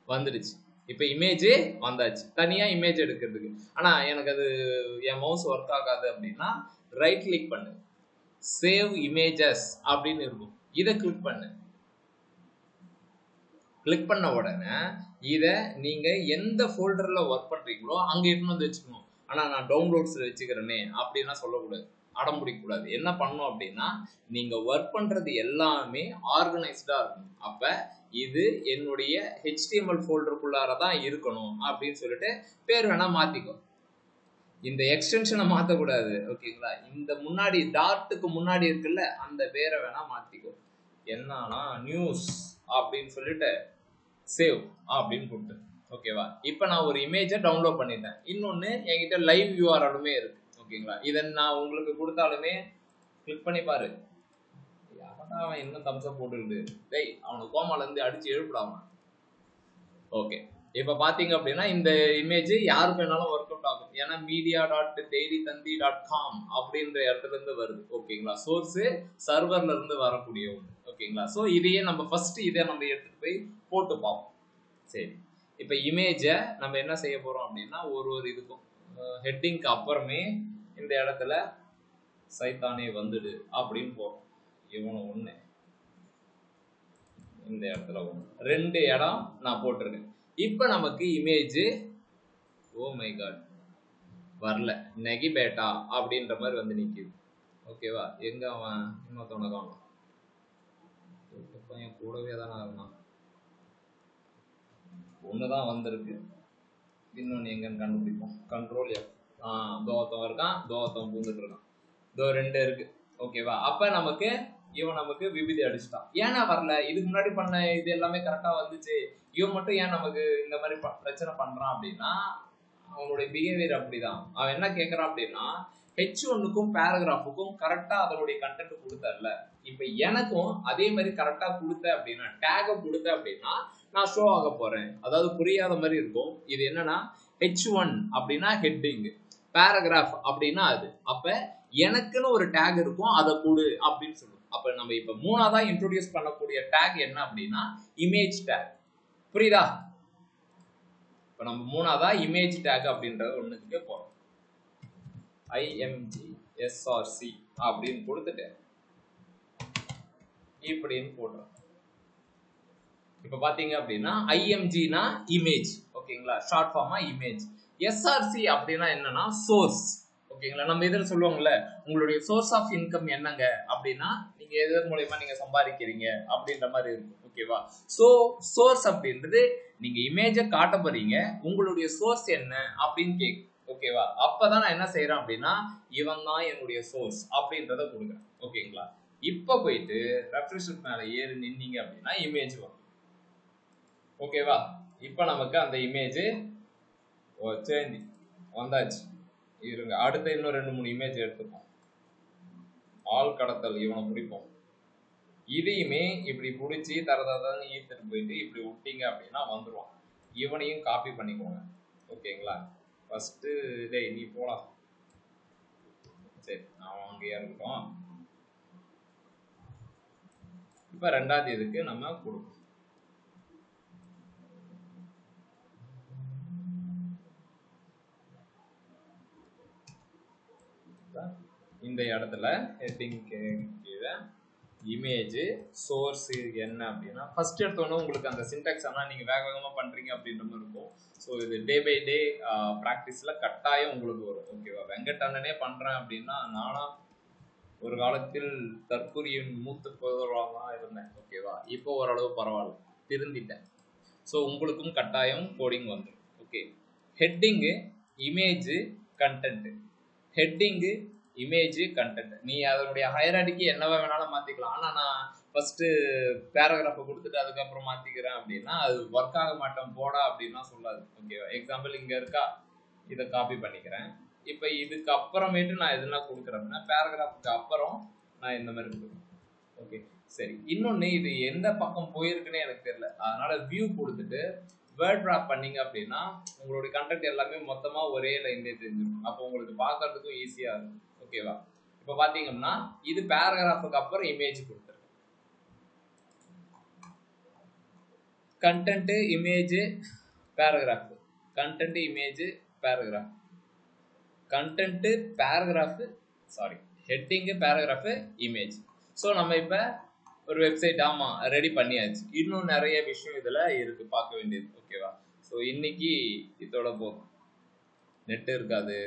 வந்துடுச்சு. இப்போ இமேஜ் வந்தாச்சு. தனியா இமேஜ் எடுக்கிறதுக்கு ஆனா எனக்கு அது என் மவுஸ் ஒர்க் ஆகாது அப்படின்னா ரைட் கிளிக் பண்ணு, சேவ் இமேஜஸ் அப்படின்னு இருக்கும். இதை கிளிக் பண்ணு. கிளிக் பண்ண உடனே இதை நீங்க எந்த ஃபோல்டர்ல ஒர்க் பண்றீங்களோ அங்க எடுத்து வந்து வச்சுக்கணும். ஆனா நான் டவுன்லோட்ஸ்ல வச்சுக்கிறேனே அப்படின்னா சொல்லக்கூடாது, அடம் பிடிக்கக்கூடாது. என்ன பண்ணணும் அப்படின்னா நீங்க ஒர்க் பண்றது எல்லாமே ஆர்கனைஸ்டா இருக்கணும். அப்ப இது என்னுடைய HTML ஃபோல்டருக்குள்ளாரதான் இருக்கணும் அப்படின்னு சொல்லிட்டு பேர் வேணா மாத்திக்கோ. இந்த எக்ஸ்டென்ஷனை மாற்றக்கூடாது. ஓகேங்களா? இந்த முன்னாடி டாட்டுக்கு முன்னாடி இருக்குல்ல அந்த பேரை வேணா மாத்திக்கோ. என்னன்னா நியூஸ் அப்படின்னு சொல்லிட்டு சேவ் அப்படின்னு கொடுத்து. ஓகேவா? இப்போ நான் ஒரு இமேஜை டவுன்லோட் பண்ணிட்டேன். இன்னொன்று என்கிட்ட லைவ் URLுமே இருக்கு. ஓகேங்களா? இதை நான் உங்களுக்கு கொடுத்தாலுமே கிளிக் பண்ணி பாரு. யாரா அவன் இன்னும் தம்ஸ்அப் போட்டுக்கிட்டு, டேய் அவனுக்கு கோமால இருந்து அடிச்சு எழுப்பிடாம. ஓகே, இப்போ பார்த்தீங்க அப்படின்னா இந்த இமேஜ் யாருக்கு வேணாலும் ஒர்க் அவுட் ஆகும். ஏன்னா media.dailythanthi.com அப்படின்ற இடத்துல இருந்து வருது. ஓகேங்களா? சோர்ஸ் சர்வர்ல இருந்து வரக்கூடிய ஒன்று. ஓகேங்களா? ஸோ இதையே நம்ம ஃபர்ஸ்ட் இதை நம்ம எடுத்துட்டு போய் போட்டு பார்ப்போம். சரி, இப்போ இமேஜை நம்ம என்ன செய்ய போறோம் அப்படின்னா ஒரு இதுக்கும் ஹெட்டிங்க்கு அப்புறமே இந்த இடத்துல சைத்தானே வந்துடு அப்படின்னு போறோம். இவனை ஒன்று இந்த இடத்துல ஒன்று, 2 இடம் நான் போட்டிருக்கேன். இப்போ நமக்கு இமேஜ் ஓ மை காட் வரல, நெகி பேட்டா அப்படின்ற மாதிரி வந்து நிற்கிது. ஓகேவா? எங்க அவன் இன்னொருத்தவனை காணும், பையன் கூடவே தானே இருந்தான். ஒண்ணுதான் வந்திருக்கு, இன்னொன்னு எங்கன்னு கண்டுபிடிப்போம். Control F. தோத்தம் இருக்கான், தோத்தம் பூந்துட்டு இருக்கான், 2 இருக்கு. ஓகேவா? அப்ப நமக்கு இவன் நமக்கு விபதி அடிச்சுட்டான். ஏன்னா வரல, இதுக்கு முன்னாடி பண்ண இது எல்லாமே கரெக்டா வந்துச்சு, இவன் மட்டும் ஏன் நமக்கு இந்த மாதிரி பிரச்சனை பண்றான் அப்படின்னா அவனுடைய பிஹேவியர் அப்படிதான். அவன் என்ன கேட்கறான் அப்படின்னா H1க்கும் பேராகிராஃபுக்கும் கரெக்டா அதனுடைய கண்டென்ட் கொடுத்தல, இப்ப எனக்கும் அதே மாதிரி கரெக்டா கொடுத்த அப்படின்னா டேக கொடுத்த அப்படின்னா நான் ஷோ ஆக போறேன். அதாவது புரியாத மாதிரி இருக்கும். இது என்னன்னா H1 அப்படின்னா ஹெட்டிங், பேராகிராஃப் அப்படின்னா அது. அப்ப எனக்குன்னு ஒரு டேக் இருக்கும், அதை கொடு அப்படின்னு சொல்லுவோம். அப்ப நம்ம இப்ப மூணாவதா இன்ட்ரோடியூஸ் பண்ணக்கூடிய டேக் என்ன அப்படின்னா இமேஜ் டேக். புரியுதா? இப்ப நம்ம மூணாவதா இமேஜ் டேக் அப்படின்றது ஒண்ணுக்கு போறோம். IMGSRC அப்படின்னு கொடுத்துட்டு இப்படின்னு போடுறோம். இப்ப பாத்தீங்க அப்படின்னா IMGனா இமேஜ். ஓகேங்களா? Short pharma image. SRC அப்படின்னா என்னன்னா சோர்ஸ். ஓகேங்களா? நம்ம இதில் சொல்லுவாங்கல்ல உங்களுடைய சோர்ஸ் ஆஃப் இன்கம் என்னங்க அப்படின்னா நீங்க எதன் மூலமா நீங்க சம்பாதிக்கிறீங்க அப்படின்ற மாதிரி இருக்கும். ஓகேவா? சோ சோர்ஸ் அப்படின்றது நீங்க இமேஜை காட்ட போறீங்க, உங்களுடைய சோர்ஸ் என்ன அப்படின்னு கேட்கும். ஓகேவா? அப்பதான் நான் என்ன செய்யறேன் அப்படின்னா இவன் தான் என்னுடைய சோர்ஸ் அப்படின்றத கொடுக்குறேன். ஓகேங்களா? இப்ப போயிட்டு ரெஃப்ரெஷ் மேல ஏறி நின்னீங்க அப்படின்னா இமேஜ் வரும். ஓகேவா? இப்ப நமக்கு அந்த இமேஜ் சேஞ்சி வந்தாச்சு. இருங்க, அடுத்த இன்னும் 2-3 இமேஜ் எடுத்துப்போம். ஆள் கடத்தல் இவனை பிடிப்போம். இதையுமே இப்படி பிடிச்சி தரதான் ஈர்த்துட்டு போயிட்டு இப்படி விட்டீங்க அப்படின்னா வந்துடுவான். இவனையும் காப்பி பண்ணிக்கோங்க. ஓகேங்களா? ஃபர்ஸ்ட் டேய் நீ போலாம். சரி, அவன் அங்கேயே இருக்கட்டும். இப்ப 2வது இதுக்கு நம்ம கொடுப்போம். இந்த இடத்துல ஹெட்டிங் கீழே இமேஜ் சோர்ஸ் என்ன அப்படின்னா ஃபர்ஸ்ட் எடுத்தோன்னே உங்களுக்கு அந்த சின்டாக்ஸ் ஆனால் நீங்கள் வேக வேகமாக பண்ணுறீங்க அப்படின்ற மாதிரி இருக்கும். ஸோ இது டே பை டே ப்ராக்டிஸில் கட்டாயம் உங்களுக்கு வரும். ஓகேவா? வெங்கட் அண்ணனே பண்ணுறேன் அப்படின்னா நானா ஒரு காலத்தில் தற்கொலையின் மூத்த புதல்வராக இருந்தேன். ஓகேவா? இப்போ ஓரளவு பரவாயில்ல, திருந்திட்டேன். ஸோ உங்களுக்கும் கட்டாயம் கோடிங் வந்துடும். Okay, heading, image, content. Heading, image, content. நீ அதனுடைய ஹையரார்டிக்கு என்னவா வேணாலும் மாற்றிக்கலாம். ஆனால் நான் ஃபஸ்ட்டு பேராகிராஃபை கொடுத்துட்டு அதுக்கப்புறம் மாற்றிக்கிறேன் அப்படின்னா அது ஒர்க் ஆக மாட்டேன் போடா அப்படின்னா சொல்லாது. ஓகேவா? எக்ஸாம்பிள் இங்கே இருக்கா, இதை காப்பி பண்ணிக்கிறேன். இப்போ இதுக்கு அப்புறமேட்டு நான் எதுனா கொடுக்குறேன் அப்படின்னா பேராகிராஃபுக்கு அப்புறம் நான் இந்த மாதிரி கொடுக்குறேன். ஓகே, சரி. இன்னொன்று, இது எந்த பக்கம் போயிருக்குன்னே எனக்கு தெரியல. அதனால வியூ கொடுத்துட்டு வேர்ட் ட்ராப் பண்ணீங்க அப்படின்னா உங்களுடைய கண்டென்ட் எல்லாமே மொத்தமாக ஒரே லைன்லேயே தெரிஞ்சிடும். அப்போ உங்களுக்கு பார்க்கறதுக்கும் ஈஸியாக இருக்கும். ஓகேவா? இப்போ பார்த்தீங்கன்னா இது பேராகிராஃபுக்கு அப்புறம் இமேஜ் கொடுத்துருக்கேன். Content, image, paragraph. Content, image, paragraph. Content, paragraph, sorry, heading, paragraph, image. So நம்ம இப்போ ஒரு வெப்சைட் ரெடி பண்ணியாச்சு. இன்னும் நிறைய விஷயம் இதில் இருக்குது பார்க்க வேண்டியது. ஓகேவா? ஸோ இன்னைக்கு இதோட போதும். நெட் இருக்காது,